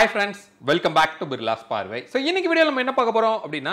Hi friends, welcome back to Birla's பார்வை. So இன்னைக்கு வீடியோல நம்ம என்ன பார்க்க போறோம் அப்படினா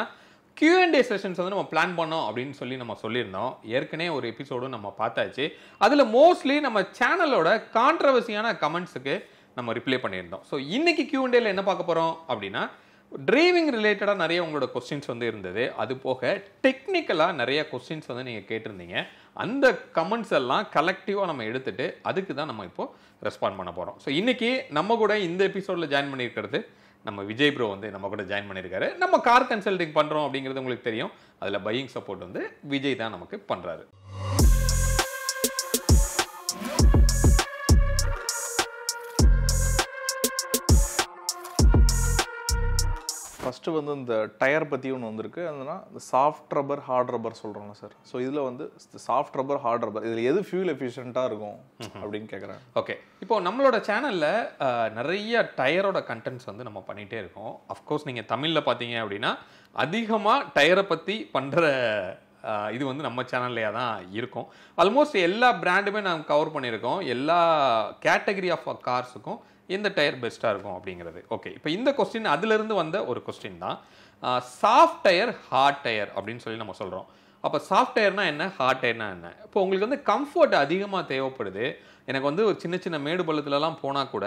Q&A செஷன்ஸ் வந்து நம்ம பிளான் பண்ணோம் அப்படினு சொல்லி நம்ம சொல்லிருந்தோம். ஏற்கனவே ஒரு எபிசோடும் நம்ம பார்த்தாச்சு. அதுல மோஸ்ட்லி நம்ம சேனலோட கான்ட்ரோவர்சியான கமெண்ட்ஸ்க்கு நம்ம ரிப்ளை பண்ணியிருந்தோம். ஸோ இன்னைக்கு Q&Aல என்ன பார்க்க போறோம் அப்படினா டிரைவிங் ரிலேட்டடாக நிறைய உங்களோட கொஸ்டின்ஸ் வந்து இருந்தது. அது போக டெக்னிக்கலாக நிறைய கொஸ்டின்ஸ் வந்து நீங்கள் கேட்டிருந்தீங்க. அந்த கமெண்ட்ஸ் எல்லாம் கலெக்டிவாக நம்ம எடுத்துட்டு அதுக்கு தான் நம்ம இப்போ ரெஸ்பாண்ட் பண்ண போகிறோம். ஸோ இன்னைக்கு நம்ம கூட இந்த எபிசோடில் ஜாயின் பண்ணியிருக்கிறது நம்ம விஜய் ப்ரோ வந்து நம்ம கூட ஜாயின் பண்ணியிருக்காரு. நம்ம கார் கன்சல்டிங் பண்ணுறோம் அப்படிங்கிறது உங்களுக்கு தெரியும். அதில் பையிங் சப்போர்ட் வந்து விஜய் தான் நமக்கு பண்ணுறாரு. ஃபஸ்ட்டு வந்து இந்த டயர் பற்றி ஒன்று வந்திருக்கு. அதுனா இந்த சாஃப்ட் ரப்பர் ஹார்ட் ரப்பர் சொல்கிறாங்க சார். ஸோ இதில் வந்து சாஃப்ட் ரப்பர் ஹார்ட் ரப்பர் இதில் எது ஃபியூல் எஃபிஷியண்ட்டாக இருக்கும் அப்படின்னு கேட்குறேன். ஓகே, இப்போ நம்மளோட சேனலில் நிறைய டயரோட கண்டென்ட்ஸ் வந்து நம்ம பண்ணிகிட்டே இருக்கோம். அஃப்கோர்ஸ் நீங்கள் தமிழில் பார்த்தீங்க அப்படின்னா அதிகமாக டயரை பற்றி பண்ணுற இது வந்து நம்ம சேனல்லையே தான் இருக்கும். ஆல்மோஸ்ட் எல்லா பிராண்டுமே நாங்கள் கவர் பண்ணியிருக்கோம். எல்லா கேட்டகரி ஆஃப் கார்ஸுக்கும் எந்த டயர் பெஸ்ட்டாக இருக்கும் அப்படிங்கிறது. ஓகே, இப்போ இந்த கொஸ்டின் அதிலிருந்து வந்த ஒரு கொஸ்டின் தான். சாஃப்ட் டயர் ஹார்ட் டயர் அப்படின்னு சொல்லி நம்ம சொல்கிறோம். அப்போ சாஃப்ட் டயர்னா என்ன, ஹார்ட் டயர்னா என்ன? இப்போ உங்களுக்கு வந்து கம்ஃபர்ட் அதிகமாக தேவைப்படுது. எனக்கு வந்து ஒரு சின்ன சின்ன மேடு பள்ளத்துலலாம் போனால் கூட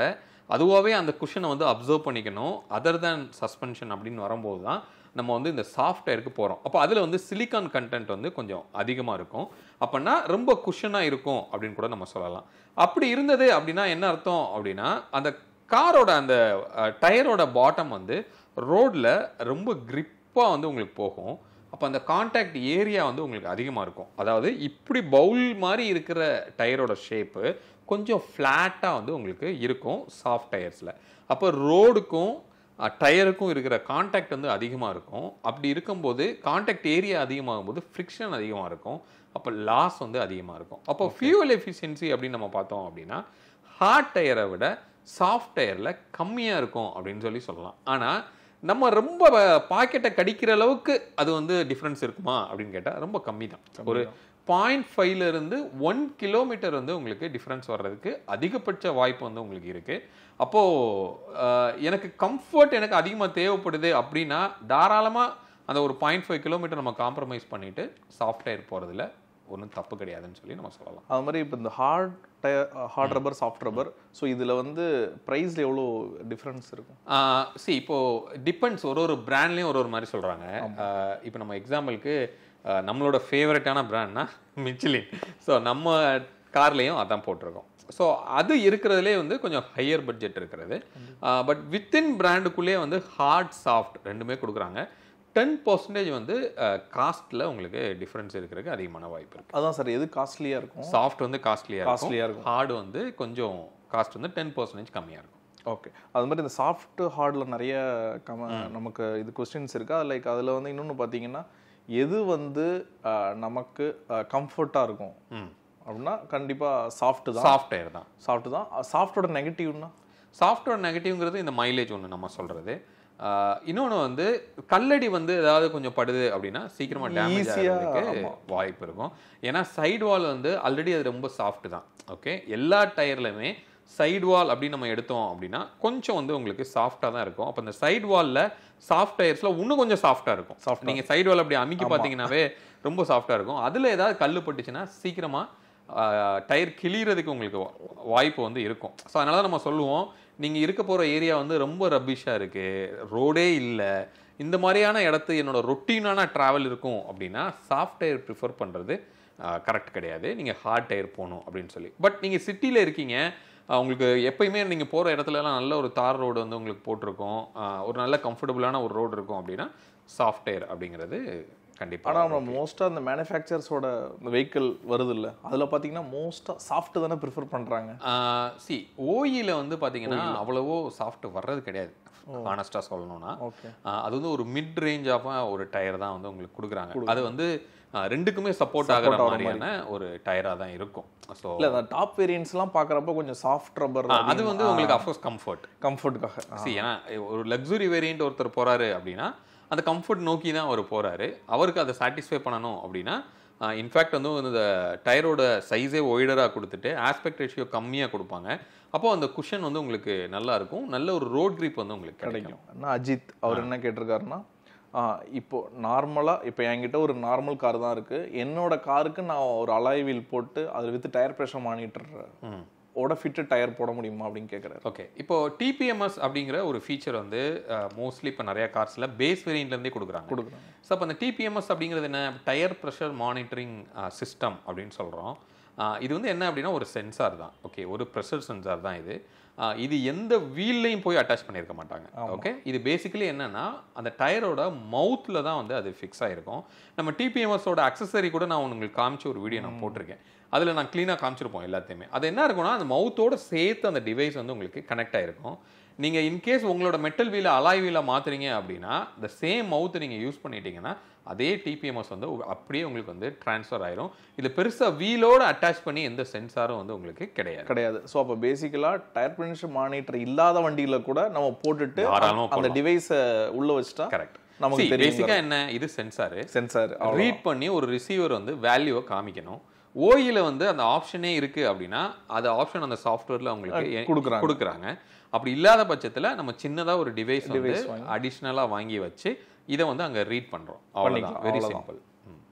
அதுவாகவே அந்த குஷனை வந்து அப்சர்வ் பண்ணிக்கணும். அதர் தேன் சஸ்பென்ஷன் அப்படின்னு வரும்போது தான் நம்ம வந்து இந்த சாஃப்ட் டயருக்கு போகிறோம். அப்போ அதில் வந்து சிலிக்கான் கண்டென்ட் வந்து கொஞ்சம் அதிகமாக இருக்கும். அப்படின்னா ரொம்ப குஷனாக இருக்கும் அப்படின்னு கூட நம்ம சொல்லலாம். அப்படி இருந்தது அப்படின்னா என்ன அர்த்தம் அப்படின்னா அந்த காரோட அந்த டயரோட பாட்டம் வந்து ரோடில் ரொம்ப கிரிப்பாக வந்து உங்களுக்கு போகும். அப்போ அந்த கான்டாக்ட் ஏரியா வந்து உங்களுக்கு அதிகமாக இருக்கும். அதாவது இப்படி பவுல் மாதிரி இருக்கிற டயரோட ஷேப்பு கொஞ்சம் ஃப்ளாட்டாக வந்து உங்களுக்கு இருக்கும் சாஃப்ட் டயர்ஸில். அப்போ ரோடுக்கும் டயருக்கும் இருக்கிற கான்டாக்ட் வந்து அதிகமாக இருக்கும். அப்படி இருக்கும்போது கான்டாக்ட் ஏரியா அதிகமாகும் போது ஃப்ரிக்ஷன் அதிகமாக இருக்கும். அப்போ லாஸ் வந்து அதிகமாக இருக்கும். அப்போ ஃபியூவல் எஃபிஷியன்சி அப்படின்னு நம்ம பார்த்தோம் அப்படின்னா ஹார்ட் டயரை விட சாஃப்ட் டயரில் கம்மியாக இருக்கும் அப்படின்னு சொல்லி சொல்லலாம். ஆனால் நம்ம ரொம்ப பாக்கெட்டை கடிக்கிற அளவுக்கு அது வந்து டிஃப்ரென்ஸ் இருக்குமா அப்படின்னு கேட்டால் ரொம்ப கம்மி தான். ஒரு 0.5 1 கிலோமீட்டர் வந்து உங்களுக்கு டிஃப்ரென்ஸ் வர்றதுக்கு அதிகபட்ச வாய்ப்பு வந்து உங்களுக்கு இருக்குது. அப்போது எனக்கு கம்ஃபர்ட் எனக்கு அதிகமாக தேவைப்படுது அப்படின்னா தாராளமாக அந்த ஒரு 0.5 கிலோமீட்டர் நம்ம காம்ப்ரமைஸ் பண்ணிவிட்டு சாஃப்ட் டயர் போகிறதுல ஒன்றும் தப்பு கிடையாதுன்னு சொல்லி நம்ம சொல்லலாம். அது மாதிரி இப்போ இந்த hard rubber soft rubber, so இதில் வந்து ப்ரைஸில் எவ்வளோ டிஃப்ரென்ஸ் இருக்கும்? இப்போது டிபெண்ட்ஸ், ஒரு பிராண்ட்லேயும் ஒரு மாதிரி சொல்கிறாங்க. இப்போ நம்ம எக்ஸாம்பிளுக்கு நம்மளோட ஃபேவரட்டான பிராண்ட்னா மிச்சிலின். ஸோ நம்ம கார்லேயும் அதான் போட்டிருக்கோம். ஸோ அது இருக்கிறதுலே வந்து கொஞ்சம் ஹையர் பட்ஜெட் இருக்கிறது. பட் வித்தின் பிராண்டுக்குள்ளேயே வந்து ஹார்ட் சாஃப்ட் ரெண்டுமே கொடுக்குறாங்க. 10% வந்து காஸ்ட்டில் உங்களுக்கு டிஃப்ரென்ஸ் இருக்கிறதுக்கு அதிகமான வாய்ப்பு இருக்குது. அதான் சார், எது காஸ்ட்லியாக இருக்கும்? சாஃப்ட் வந்து காஸ்ட்லியாக இருக்கும். ஹார்டு வந்து கொஞ்சம் காஸ்ட் வந்து 10% கம்மியாக இருக்கும். ஓகே, அது மாதிரி இந்த சாஃப்ட் ஹார்டில் நிறைய நமக்கு இது கொஸ்டின்ஸ் இருக்குது. அது லைக் அதில் வந்து இன்னொன்று பார்த்தீங்கன்னா எது வந்து நமக்கு கம்ஃபர்ட்டாக இருக்கும் அப்படின்னா கண்டிப்பாக சாஃப்ட் தான். சாஃப்ட் டயர் தான். சாஃப்ட் தான். சாஃப்டோட நெகட்டிவ்னா, சாஃப்டோட நெகட்டிவ்ங்கிறது இந்த மைலேஜ் ஒன்று நம்ம சொல்கிறது. இன்னொன்று வந்து கல்லடி வந்து ஏதாவது கொஞ்சம் படுது அப்படின்னா சீக்கிரமாக டேமேஜ் ஆகிறதுக்கு வாய்ப்பு இருக்கும். ஏன்னா சைடு வால் வந்து ஆல்ரெடி அது ரொம்ப சாஃப்ட் தான். ஓகே, எல்லா டயர்லையுமே சைடு வால் அப்படின்னு நம்ம எடுத்தோம் அப்படின்னா கொஞ்சம் வந்து உங்களுக்கு சாஃப்டாக தான் இருக்கும். அப்போ இந்த சைடு வாலில் சாஃப்ட் டயர்ஸில் இன்னும் கொஞ்சம் சாஃப்டாக இருக்கும். நீங்கள் சைடு வால் அப்படி அமைக்கி பார்த்தீங்கன்னாவே ரொம்ப சாஃப்டாக இருக்கும். அதில் ஏதாவது கல் பட்டுச்சுன்னா சீக்கிரமாக டயர் கிளியறதுக்கு உங்களுக்கு வாய்ப்பு வந்து இருக்கும். ஸோ அதனால தான் நம்ம சொல்லுவோம், நீங்கள் இருக்க போகிற ஏரியா வந்து ரொம்ப ரப்பிஷாக இருக்குது, ரோடே இல்லை, இந்த மாதிரியான இடத்து என்னோட ரொட்டீனான ட்ராவல் இருக்கும் அப்படின்னா சாஃப்ட் டயர் ப்ரிஃபர் பண்ணுறது கரெக்ட் கிடையாது. நீங்கள் ஹார்ட் டயர் போகணும் அப்படின்னு சொல்லி. பட் நீங்கள் சிட்டியில் இருக்கீங்க, உங்களுக்கு எப்பயுமே நீங்கள் போகிற இடத்துலலாம் நல்ல ஒரு தார் ரோடு வந்து உங்களுக்கு போட்டிருக்கோம், ஒரு நல்ல கம்ஃபர்டபுளான ஒரு ரோடு இருக்கும் அப்படின்னா சாஃப்ட் டயர் அப்படிங்கிறது கண்டிப்பாக. ஆனால் நம்ம மோஸ்ட்டாக அந்த மேனுஃபேக்சர்ஸோட வெஹிக்கிள் வருது இல்லை, அதில் பார்த்தீங்கன்னா மோஸ்ட்டாக சாஃப்ட் தானே ப்ரிஃபர் பண்ணுறாங்க. ஓயில வந்து பார்த்தீங்கன்னா அவ்வளவோ சாஃப்ட் வர்றது கிடையாது ஹானஸ்டாக சொல்லணும்னா. அது வந்து ஒரு மிட் ரேஞ்சாக ஒரு டயர் தான் வந்து உங்களுக்கு கொடுக்குறாங்க. அது வந்து ரெண்டுக்குமே சப்போர்ட் ஆகிற மாதிரியான ஒரு டயராக தான் இருக்கும். ஸோ இல்லை, அந்த டாப் வேரியன்ட்ஸ்லாம் பார்க்குறப்ப கொஞ்சம் சாஃப்ட் ரப்பர் அது வந்து உங்களுக்கு அஃப்கோர்ஸ் கம்ஃபர்ட்டுக்காக. ஏன்னா ஒரு லக்ஸுரி வேரியன்ட் ஒருத்தர் போகிறாரு அப்படின்னா அந்த கம்ஃபர்ட் நோக்கி தான் அவர் போகிறாரு. அவருக்கு அதை சாட்டிஸ்ஃபை பண்ணணும் அப்படின்னா இன்ஃபேக்ட் வந்து இந்த டயரோட சைஸே ஒய்டராக கொடுத்துட்டு ஆஸ்பெக்ட் ரேஷியோ கம்மியாக கொடுப்பாங்க. அப்போ அந்த குஷன் வந்து உங்களுக்கு நல்லா இருக்கும், நல்ல ஒரு ரோட் கிரிப் வந்து உங்களுக்கு கிடைக்கும். ஆனால் அஜித் அவர் என்ன கேட்டிருக்காருன்னா, இப்போ நார்மலாக இப்போ என்கிட்ட ஒரு நார்மல் கார் தான் இருக்குது, என்னோட காருக்கு நான் ஒரு அலாய் வீல் போட்டு அதில் வித் டயர் ப்ரெஷர் மானிட்டர் ஓட ஃபிட்டட் டயர் போட முடியுமா அப்படின்னு கேட்குறாரு. ஓகே, இப்போ டிபிஎம்எஸ் அப்படிங்கிற ஒரு ஃபீச்சர் வந்து மோஸ்ட்லி இப்போ நிறைய கார்ஸில் பேஸ் வேரியண்ட்லேருந்தே கொடுக்குறாங்க. ஸோ அப்போ அந்த டிபிஎம்எஸ் அப்படிங்கிறது என்ன, டயர் ப்ரெஷர் மானிட்டரிங் சிஸ்டம் அப்படின்னு சொல்கிறோம். இது வந்து என்ன அப்படின்னா ஒரு சென்சார் தான். ஓகே, ஒரு ப்ரெஷர் சென்சார் தான் இது. இது எந்த வீல்லையும் போய் அட்டாச் பண்ணியிருக்க மாட்டாங்க. ஓகே, இது பேசிக்கலி என்னன்னா அந்த டயரோட மவுத்தில் தான் வந்து அது ஃபிக்ஸ் ஆகிருக்கும். நம்ம டிபிஎம்எஸோட அக்சசரி கூட நான் உங்களுக்கு காமிச்சு ஒரு வீடியோ நான் போட்டிருக்கேன். அதில் நான் க்ளீனாக காமிச்சிருப்போம் எல்லாத்தையுமே. அது என்ன இருக்கும்னா அந்த மவுத்தோட சேர்த்து அந்த டிவைஸ் வந்து உங்களுக்கு கனெக்ட் ஆகிருக்கும். நீங்கள் இன்கேஸ் உங்களோட மெட்டல் வீலை அலாய் வீலை மாற்றுறீங்க அப்படின்னா இந்த சேம் மவுத்தை நீங்கள் யூஸ் பண்ணிட்டீங்கன்னா அதே டிபிஎம்எஸ் வந்து அப்படியே உங்களுக்கு வந்து ட்ரான்ஸ்ஃபர் ஆயிரும். இது பெருசாக வீலோட அட்டாச் பண்ணி எந்த சென்சாரும் வந்து உங்களுக்கு கிடையாது. ஸோ அப்போ பேசிக்கலாக டயர் ப்ரெஷர் மானிட்டர் இல்லாத வண்டியில் கூட நம்ம போட்டுட்டு அந்த டிவைஸை உள்ள வச்சுட்டா கரெக்ட். நமக்கு பேசிக்காக என்ன, இது சென்சார் ரீட் பண்ணி ஒரு ரிசீவர் வந்து வேல்யூவை காமிக்கணும். ஓயில வந்து அந்த ஆப்ஷனே இருக்கு அப்படின்னா அது ஆப்ஷன் அந்த சாஃப்ட்வேர்ல அவங்களுக்கு கொடுக்குறாங்க. அப்படி இல்லாத பட்சத்தில் நம்ம சின்னதாக ஒரு டிவைஸ் வந்து அடிஷ்னலாக வாங்கி வச்சு இதை வந்து அங்கே ரீட் பண்ணுறோம். அவ்வளோதான், வெரி சிம்பிள்.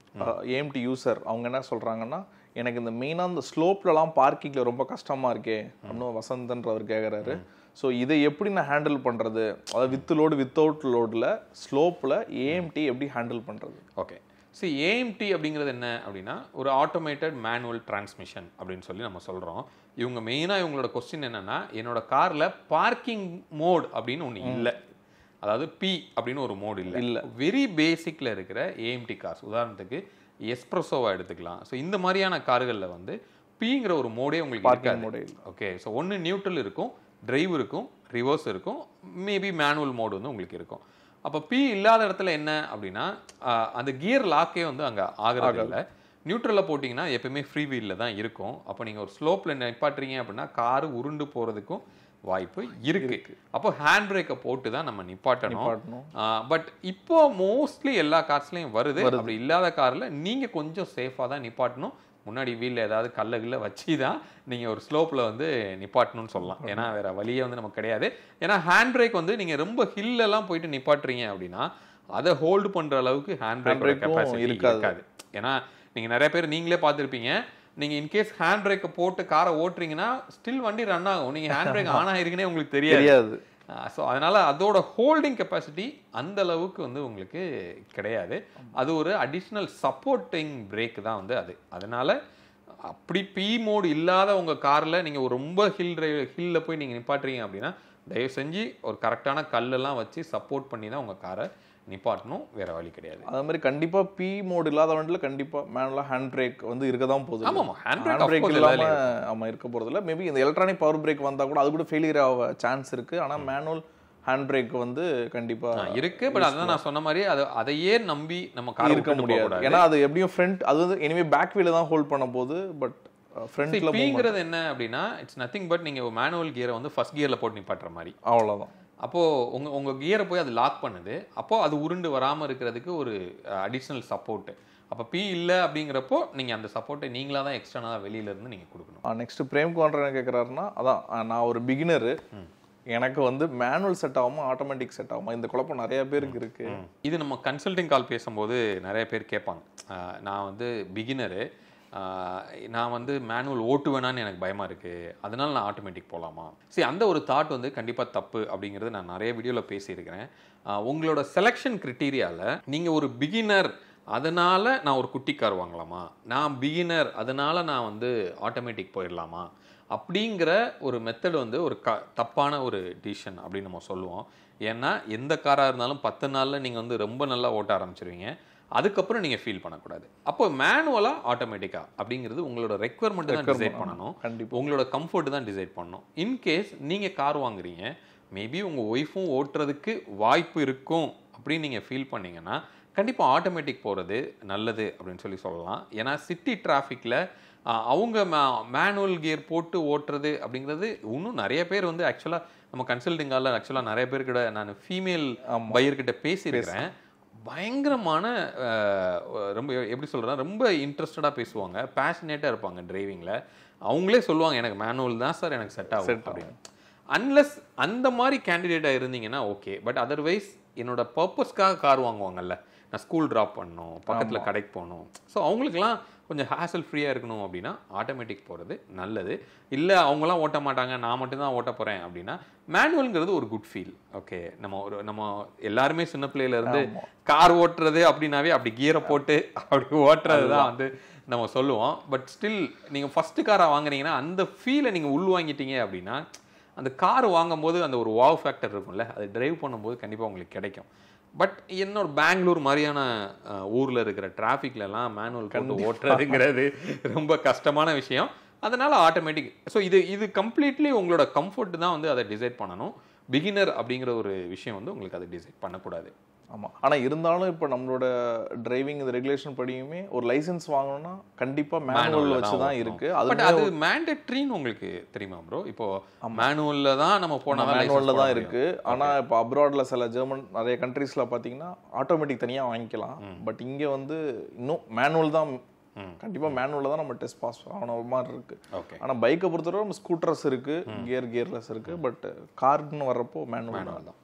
ஏஎம்டி யூசர் அவங்க என்ன சொல்கிறாங்கன்னா, எனக்கு இந்த மெயினாக இந்த ஸ்லோப்லலாம் பார்க்கிங்கில் ரொம்ப கஷ்டமாக இருக்கே அப்படின்னு வசந்தன்றவர் கேட்குறாரு. ஸோ இதை எப்படி நான் ஹேண்டில் பண்ணுறது, அதாவது வித் லோடு வித்தவுட் லோடில் ஸ்லோப்பில் ஏஎம்டி எப்படி ஹேண்டில் பண்ணுறது? ஓகே, சி ஏஎம்டி அப்படிங்கிறது என்ன அப்படின்னா ஒரு ஆட்டோமேட்டட் மேனுவல் டிரான்ஸ்மிஷன் அப்படின்னு சொல்லி நம்ம சொல்கிறோம். இவங்க மெயினாக இவங்களோட கொஸ்டின் என்னென்னா, என்னோட காரில் பார்க்கிங் மோட் அப்படின்னு ஒன்று இல்லை, அதாவது பி அப்படின்னு ஒரு மோடு இல்லை. வெரி பேசிக்கில் இருக்கிற ஏஎம்டி கார்ஸ், உதாரணத்துக்கு எஸ்ப்ரெஸோவா எடுத்துக்கலாம். ஸோ இந்த மாதிரியான கார்களில் வந்து பிங்கிற ஒரு மோடே உங்களுக்கு இருக்காது. ஓகே, ஸோ ஒன்று நியூட்ரல் இருக்கும், டிரைவ் இருக்கும், ரிவர்ஸ் இருக்கும், மேபி மேனுவல் மோடு வந்து உங்களுக்கு இருக்கும். அப்போ பி இல்லாத இடத்துல என்ன அப்படின்னா அந்த கியர் லாக்கே வந்து அங்கே ஆகிறது இல்லை. நியூட்ரலில் போட்டிங்கன்னா எப்பயுமே ஃப்ரீ வீலில் தான் இருக்கும். அப்போ நீங்கள் ஒரு ஸ்லோப்பில் நிப்பாட்டுறீங்க அப்படின்னா காரு உருண்டு போகிறதுக்கும் வாய்ப்பு இருக்கு. அப்போ ஹேண்ட் பிரேக்கை போட்டு தான் நம்ம நிப்பாட்டணும். பட் இப்போ மோஸ்ட்லி எல்லா கார்ஸ்லையும் வருது. அப்படி இல்லாத காரில் நீங்கள் கொஞ்சம் சேஃபாக தான் நிப்பாட்டணும். முன்னாடி வீலில் ஏதாவது கல்ல வச்சு தான் நீங்கள் ஒரு ஸ்லோப்பில் வந்து நிப்பாட்டணும்னு சொல்லலாம். ஏன்னா வேறு வழியே வந்து நமக்கு கிடையாது. ஏன்னா ஹேண்ட் பிரேக் வந்து நீங்கள் ரொம்ப ஹில்லெல்லாம் போயிட்டு நிப்பாட்டுறீங்க அப்படின்னா அதை ஹோல்டு பண்ணுற அளவுக்கு ஹேண்ட் பிரேக் கெப்பாசிட்டி இருக்காது. ஏன்னா நீங்கள் நிறைய பேர் நீங்களே பார்த்துருப்பீங்க, நீங்கள் இன்கேஸ் ஹேண்ட் பிரேக்கை போட்டு காரை ஓட்டுறீங்கன்னா ஸ்டில் வண்டி ரன் ஆகும், நீங்கள் ஹேண்ட் பிரேக் ஆன் ஆகிருக்குன்னே உங்களுக்கு தெரியாது. ஸோ அதனால் அதோட ஹோல்டிங் கெப்பாசிட்டி அந்த அளவுக்கு வந்து உங்களுக்கு கிடையாது. அது ஒரு அடிஷ்னல் சப்போர்ட்டிங் பிரேக் தான் வந்து அது. அதனால் அப்படி பி மோடு இல்லாத உங்கள் காரில் நீங்கள் ரொம்ப ஹில்லில் போய் நீங்கள் நிப்பாட்டுறீங்க அப்படின்னா தயவு செஞ்சு ஒரு கரெக்டான கல்லெல்லாம் வச்சு சப்போர்ட் பண்ணி தான் உங்கள் காரை நிப்பாட்டணும், வேற வழி கிடையாது. அது மாதிரி கண்டிப்பா பி மோட் இல்லாத வண்டியில் கண்டிப்பா மேனுவலா ஹேண்ட் பிரேக் வந்து இருக்க தான் போகுது. ஆமாம், ஹேண்ட் பிரேக் இல்லாம ஆமாம் இருக்க போகிறதில்ல. மேபி இந்த எலக்ட்ரானிக் பவர் பிரேக் வந்தால் கூட அது கூட ஃபெயிலியர் ஆக சான்ஸ் இருக்குது. ஆனால் மேனுவல் ஹேண்ட் பிரேக் வந்து கண்டிப்பாக இருக்குது. பட் அதான் நான் சொன்ன மாதிரி அதையே நம்பி நம்ம கார் இருக்க முடியாது. ஏன்னா அது எப்படியும் ஃப்ரண்ட், அது வந்து எனிவே பேக் வீல தான் ஹோல்ட் பண்ண போகுது. பட் ஃப்ரண்ட்ல பிங்கிறது என்ன அப்படின்னா இட்ஸ் நத்திங் பட் நீங்கள் மேனுவல் கியரை வந்து ஃபர்ஸ்ட் கியரில் போட்டு நிப்பாட்டுற மாதிரி, அவ்வளோதான். அப்போது உங்கள் கியரை போய் அது லாக் பண்ணுது. அப்போது அது உருண்டு வராமல் இருக்கிறதுக்கு ஒரு அடிஷ்னல் சப்போர்ட்டு. அப்போ பி இல்லை அப்படிங்கிறப்போ நீங்கள் அந்த சப்போர்ட்டை நீங்களாக தான் எக்ஸ்டர்னலாக வெளியிலேருந்து நீங்கள் கொடுக்கணும். நெக்ஸ்ட் பிரேம்குமார் என்ன கேட்குறாருன்னா, அதான் நான் ஒரு பிகினரு, எனக்கு வந்து மேனுவல் செட் ஆகுமா ஆட்டோமேட்டிக் செட் ஆகுமா, இந்த குழப்பம் நிறைய பேருக்கு இருக்கு. இது நம்ம கன்சல்டிங் கால் பேசும்போது நிறைய பேர் கேட்பாங்க, நான் வந்து பிகினரு, நான் வந்து மேனுவல் ஓட்டுவேனான்னு எனக்கு பயமாக இருக்குது, அதனால நான் ஆட்டோமேட்டிக் போகலாமா? சரி, அந்த ஒரு தாட் வந்து கண்டிப்பாக தப்பு அப்படிங்கிறது நான் நிறைய வீடியோவில் பேசியிருக்கிறேன். உங்களோட செலெக்ஷன் க்ரிட்டீரியாவில் நீங்கள் ஒரு பிகினர் அதனால் நான் ஒரு குட்டி கார் வாங்கலாமா, நான் பிகினர் அதனால் நான் வந்து ஆட்டோமேட்டிக் போயிடலாமா அப்படிங்கிற ஒரு மெத்தட் வந்து ஒரு தப்பான ஒரு டிசிஷன் அப்படின்னு நம்ம சொல்லுவோம். ஏன்னா எந்த காராக இருந்தாலும் 10 நாளில் நீங்கள் வந்து ரொம்ப நல்லா ஓட்ட ஆரம்பிச்சிருவீங்க, அதுக்கப்புறம் நீங்கள் ஃபீல் பண்ணக்கூடாது. அப்போ மேனுவலாக ஆட்டோமேட்டிக்காக அப்படிங்கிறது உங்களோட ரெக்குவயர்மெண்ட் தான் டிசைட் பண்ணணும், உங்களோட கம்ஃபர்ட் தான் டிசைட் பண்ணணும். இன்கேஸ் நீங்கள் கார் வாங்குறீங்க, மேபி உங்கள் ஒய்ஃபும் ஓட்டுறதுக்கு வாய்ப்பு இருக்கும் அப்படின்னு நீங்கள் ஃபீல் பண்ணிங்கன்னா கண்டிப்பாக ஆட்டோமேட்டிக் போகிறது நல்லது அப்படின்னு சொல்லலாம். ஏன்னா சிட்டி டிராஃபிக்கில் அவங்க மேனுவல் கியர் போட்டு ஓட்டுறது அப்படிங்கிறது இன்னும் நிறைய பேர் வந்து ஆக்சுவலாக நம்ம கன்சல்டிங்கால ஆக்சுவலாக நிறைய பேர்கிட்ட நான் ஃபீமேல் பையர்கிட்ட பேசியிருக்கிறேன். பயங்கரமான ரொம்ப எப்படி சொல்கிறேன், ரொம்ப இன்ட்ரெஸ்டடாக பேசுவாங்க, பேஷனேட்டாக இருப்பாங்க டிரைவிங்கில். அவங்களே சொல்லுவாங்க எனக்கு மேனுவல் தான் சார் எனக்கு செட் ஆகும் அப்படின்னு. அன்லெஸ் அந்த மாதிரி கேண்டிடேட்டாக இருந்தீங்கன்னா ஓகே. பட் அதர்வைஸ் என்னோட பர்பஸ்க்காக கார் வாங்குவாங்கல்ல, நான் ஸ்கூல் ட்ராப் பண்ணணும், பக்கத்தில் கடைக்கு போகணும், ஸோ அவங்களுக்குலாம் கொஞ்சம் ஹேசல் ஃப்ரீயாக இருக்கணும் அப்படின்னா ஆட்டோமேட்டிக் போகிறது நல்லது. இல்லை அவங்களாம் ஓட்ட மாட்டாங்க, நான் மட்டும்தான் ஓட்ட போகிறேன் அப்படின்னா மேனுவல்ங்கிறது ஒரு குட் ஃபீல். ஓகே, நம்ம எல்லாருமே சின்ன பிள்ளையிலேருந்து கார் ஓட்டுறது அப்படின்னாவே அப்படி கியரை போட்டு அப்படி ஓட்டுறது தான் வந்து நம்ம சொல்லுவோம். பட் ஸ்டில் நீங்கள் ஃபஸ்ட்டு காராக வாங்குறீங்கன்னா அந்த ஃபீலை நீங்கள் உள்வாங்கிட்டீங்க அப்படின்னா அந்த கார் வாங்கும்போது அந்த ஒரு வாவ் ஃபேக்டர் இருக்கும்ல, அது டிரைவ் பண்ணும்போது கண்டிப்பாக உங்களுக்கு கிடைக்கும். பட் என்னோட பெங்களூர் மாதிரியான ஊரில் இருக்கிற டிராஃபிக்லலாம் மேனுவல் கொண்டு ஓட்டுறதுங்கிறது ரொம்ப கஷ்டமான விஷயம். அதனால் ஆட்டோமேட்டிக். ஸோ இது கம்ப்ளீட்லி உங்களோட கம்ஃபர்ட் தான் வந்து அதை டிசைட் பண்ணணும். பிகினர் அப்படிங்கிற ஒரு விஷயம் வந்து உங்களுக்கு அதை டிசைட் பண்ணக்கூடாது. ஆமாம். ஆனால் இருந்தாலும் இப்போ நம்மளோட டிரைவிங் இந்த ரெகுலேஷன் படியுமே ஒரு லைசன்ஸ் வாங்கணும்னா கண்டிப்பாக மேனுவல் வச்சு தான் இருக்கு. அது மேண்டேட்ரின்னு உங்களுக்கு தெரியுமா ப்ரோ? இப்போ மேனுவல்ல தான் நம்ம போனால் மேனுவலில் தான் இருக்கு. ஆனால் இப்போ அப்ராட்ல சில ஜெர்மன் நிறைய கண்ட்ரீஸ்ல பார்த்தீங்கன்னா ஆட்டோமேட்டிக் தனியாக வாங்கிக்கலாம். பட் இங்கே வந்து இன்னும் மேனுவல் தான், கண்டிப்பாக மேனுவலில் தான் நம்ம டெஸ்ட் பாஸ் ஆன மாதிரி இருக்கு. ஆனால் பைக்கை பொறுத்தவரை நம்ம ஸ்கூட்டர்ஸ் இருக்கு, கியர்லெஸ் இருக்கு. பட் கார்னு வர்றப்போ மேனுவல் தான்.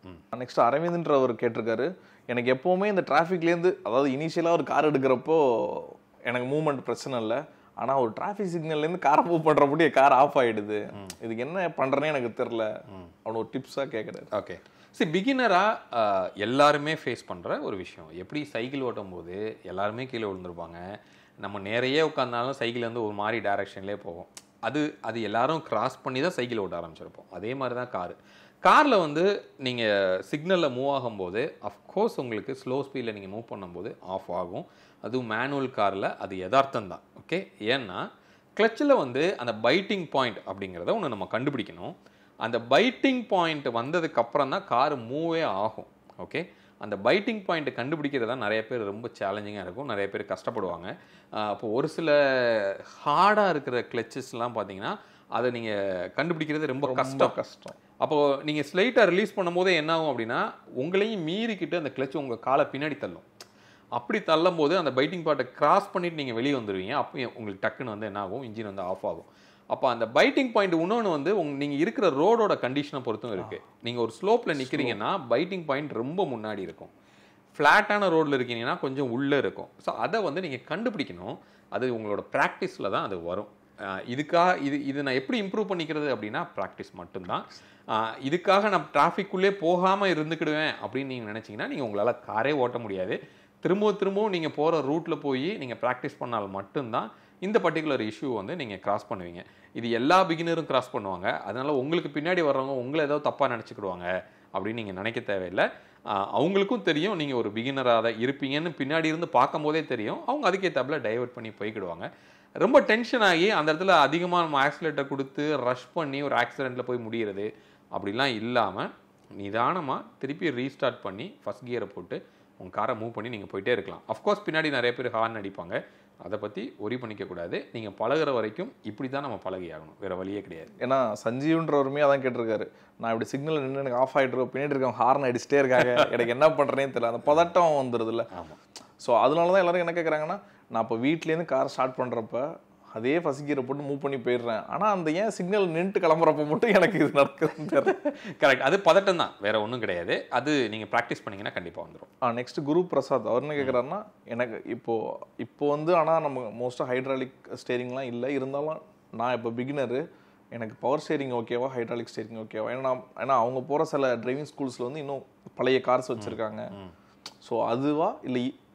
நெக்ஸ்ட் அரவிந்த்ன்றவர் கேட்டிருக்காரு, எனக்கு எப்போவுமே இந்த டிராஃபிக்லேருந்து, அதாவது இனிஷியலாக ஒரு கார் எடுக்கிறப்போ எனக்கு மூவ்மெண்ட் பிரச்சனை இல்லை, ஆனால் ஒரு டிராஃபிக் சிக்னல்லேருந்து காரை மூவ் பண்ணுறப்படி கார் ஆஃப் ஆகிடுது, இதுக்கு என்ன பண்ணுறேன்னு எனக்கு தெரில அவனு ஒரு டிப்ஸாக கேட்குறாரு. ஓகே, சரி, பிகினராக எல்லாருமே ஃபேஸ் பண்ணுற ஒரு விஷயம். எப்படி சைக்கிள் ஓட்டும் போது எல்லாருமே கீழே விழுந்துருப்பாங்க, நம்ம நேரையே உட்காந்தாலும் சைக்கிள் வந்து ஒரு மாதிரி டைரக்ஷன்லேயே போகும். அது எல்லாரும் கிராஸ் பண்ணி தான் சைக்கிள் ஓட்ட ஆரம்பிச்சிருப்போம். அதே மாதிரி தான் காரில் வந்து நீங்கள் சிக்னலில் மூவ் ஆகும்போது அஃப்கோர்ஸ் உங்களுக்கு ஸ்லோ ஸ்பீடில் நீங்கள் மூவ் பண்ணும்போது ஆஃப் ஆகும். அதுவும் மேனுவல் காரில் அது யதார்த்தம் தான். ஓகே, ஏன்னா கிளச்சில் வந்து அந்த பைட்டிங் பாயிண்ட் அப்படிங்கிறத ஒன்று நம்ம கண்டுபிடிக்கணும். அந்த பைட்டிங் பாயிண்ட் வந்ததுக்கப்புறம் தான் கார் மூவே ஆகும். ஓகே, அந்த பைட்டிங் பாயிண்ட்டை கண்டுபிடிக்கிறது தான் நிறைய பேர் ரொம்ப சேலஞ்சிங்காக இருக்கும், நிறைய பேர் கஷ்டப்படுவாங்க. அப்போ ஒரு சில ஹார்டாக இருக்கிற கிளச்சஸ்லாம் பார்த்தீங்கன்னா அதை நீங்கள் கண்டுபிடிக்கிறது ரொம்ப கஷ்டம். அப்போது நீங்கள் ஸ்லைட்டாக ரிலீஸ் பண்ணும்போதே என்ன ஆகும் அப்படின்னா உங்களையும் மீறிக்கிட்டு அந்த கிளச் உங்கள் காலை பின்னாடி தள்ளும். அப்படி தள்ளும் போது அந்த பைட்டிங் பாயிண்ட்டை கிராஸ் பண்ணிவிட்டு நீங்கள் வெளியே வந்துடுவீங்க. அப்போ உங்களுக்கு டக்குன்னு வந்து என்ன ஆகும், இன்ஜின் வந்து ஆஃப் ஆகும். அப்போ அந்த பைட்டிங் பாயிண்ட் இன்னொன்று வந்து நீங்கள் இருக்கிற ரோடோட கண்டிஷனை பொறுத்தும் இருக்குது. நீங்கள் ஒரு ஸ்லோப்பில் நிற்கிறீங்கன்னா பைட்டிங் பாயிண்ட் ரொம்ப முன்னாடி இருக்கும், ஃப்ளாட்டான ரோடில் இருக்கீங்கன்னா கொஞ்சம் உள்ளே இருக்கும். ஸோ அதை வந்து நீங்கள் கண்டுபிடிக்கணும். அது உங்களோட ப்ராக்டிஸில் தான் அது வரும். இது நான் எப்படி இம்ப்ரூவ் பண்ணிக்கிறது அப்படின்னா ப்ராக்டிஸ் மட்டும்தான். இதுக்காக நான் டிராஃபிக்குள்ளே போகாமல் இருந்துக்கிடுவேன் அப்படின்னு நீங்கள் நினச்சிங்கன்னா நீங்கள் உங்களால் காரே ஓட்ட முடியாது. திரும்பவும் நீங்கள் போகிற ரூட்டில் போய் நீங்கள் ப்ராக்டிஸ் பண்ணால் மட்டும்தான் இந்த பர்டிகுலர் இஷ்யூ வந்து நீங்கள் கிராஸ் பண்ணுவீங்க. இது எல்லா பிகினரும் கிராஸ் பண்ணுவாங்க. அதனால் உங்களுக்கு பின்னாடி வர்றவங்க உங்களை ஏதோ தப்பாக நினச்சிக்கிடுவாங்க அப்படின்னு நீங்கள் நினைக்க தேவையில்லை. அவங்களுக்கும் தெரியும் நீங்கள் ஒரு பிகினராக தான் இருப்பீங்கன்னு பின்னாடி இருந்து பார்க்கும் போதே தெரியும். அவங்க அதுக்கேற்றாப்புல டைவர்ட் பண்ணி போய்க்கிடுவாங்க. ரொம்ப டென்ஷன் ஆகி அந்த இடத்துல அதிகமாக நம்ம ஆக்சிலேட்டர் கொடுத்து ரஷ் பண்ணி ஒரு ஆக்சிடெண்ட்டில் போய் முடிகிறது அப்படிலாம் இல்லாமல் நிதானமாக திருப்பி ரீஸ்டார்ட் பண்ணி ஃபஸ்ட் கியரை போட்டு உங்கள் காரை மூவ் பண்ணி நீங்கள் போயிட்டே இருக்கலாம். அஃப்கோர்ஸ் பின்னாடி நிறைய பேர் ஹார்ன் அடிப்பாங்க, அதை பற்றி ஒரி பண்ணிக்கக்கூடாது. நீங்கள் பழகிற வரைக்கும் இப்படி தான் நம்ம பழகி ஆகணும், வேறு வழியே கிடையாது. ஏன்னா சஞ்சீவ்ன்றவருமே அதான் கேட்டிருக்காரு, நான் இப்படி சிக்னல் நின்று எனக்கு ஆஃப் ஆகிட்டு இருக்கோம், பின்னாடி இருக்கவங்க ஹார்ன் அடிச்சுட்டே இருக்காங்க, எனக்கு என்ன பண்ணுறேன்னு தெரியல, அந்த பதட்டம் வந்துடுது இல்லை. ஆமாம். ஸோ அதனால தான் எல்லோரும் என்ன கேட்குறாங்கன்னா, நான் இப்போ வீட்லேருந்து கார் ஸ்டார்ட் பண்ணுறப்ப அதே ஃபஸ்ட் கியரை போட்டு மூவ் பண்ணி போயிடுறேன், ஆனால் அந்த ஏன் சிக்னல் நின்றுட்டு கிளம்புறப்ப மட்டும் எனக்கு இது நடக்குதுன்னு தெரியல. கரெக்ட், அது பதட்டம் தான், வேற ஒன்றும் கிடையாது. அது நீங்கள் ப்ராக்டிஸ் பண்ணிங்கன்னா கண்டிப்பாக வந்துடும். நெக்ஸ்ட் குரு பிரசாத் அவர் என்ன கேட்குறாருன்னா, எனக்கு இப்போ வந்து ஆனால் நம்ம மோஸ்ட்டாக ஹைட்ராலிக் ஸ்டேரிங்லாம் இல்லை, இருந்தாலும் நான் இப்போ பிகினரு, எனக்கு பவர் ஸ்டேரிங் ஓகேவா ஹைட்ராலிக் ஸ்டேரிங் ஓகேவா? ஏன்னா அவங்க போகிற சில டிரைவிங் ஸ்கூல்ஸில் வந்து இன்னும் பழைய கார்ஸ் வச்சுருக்காங்க. ஸோ அதுவா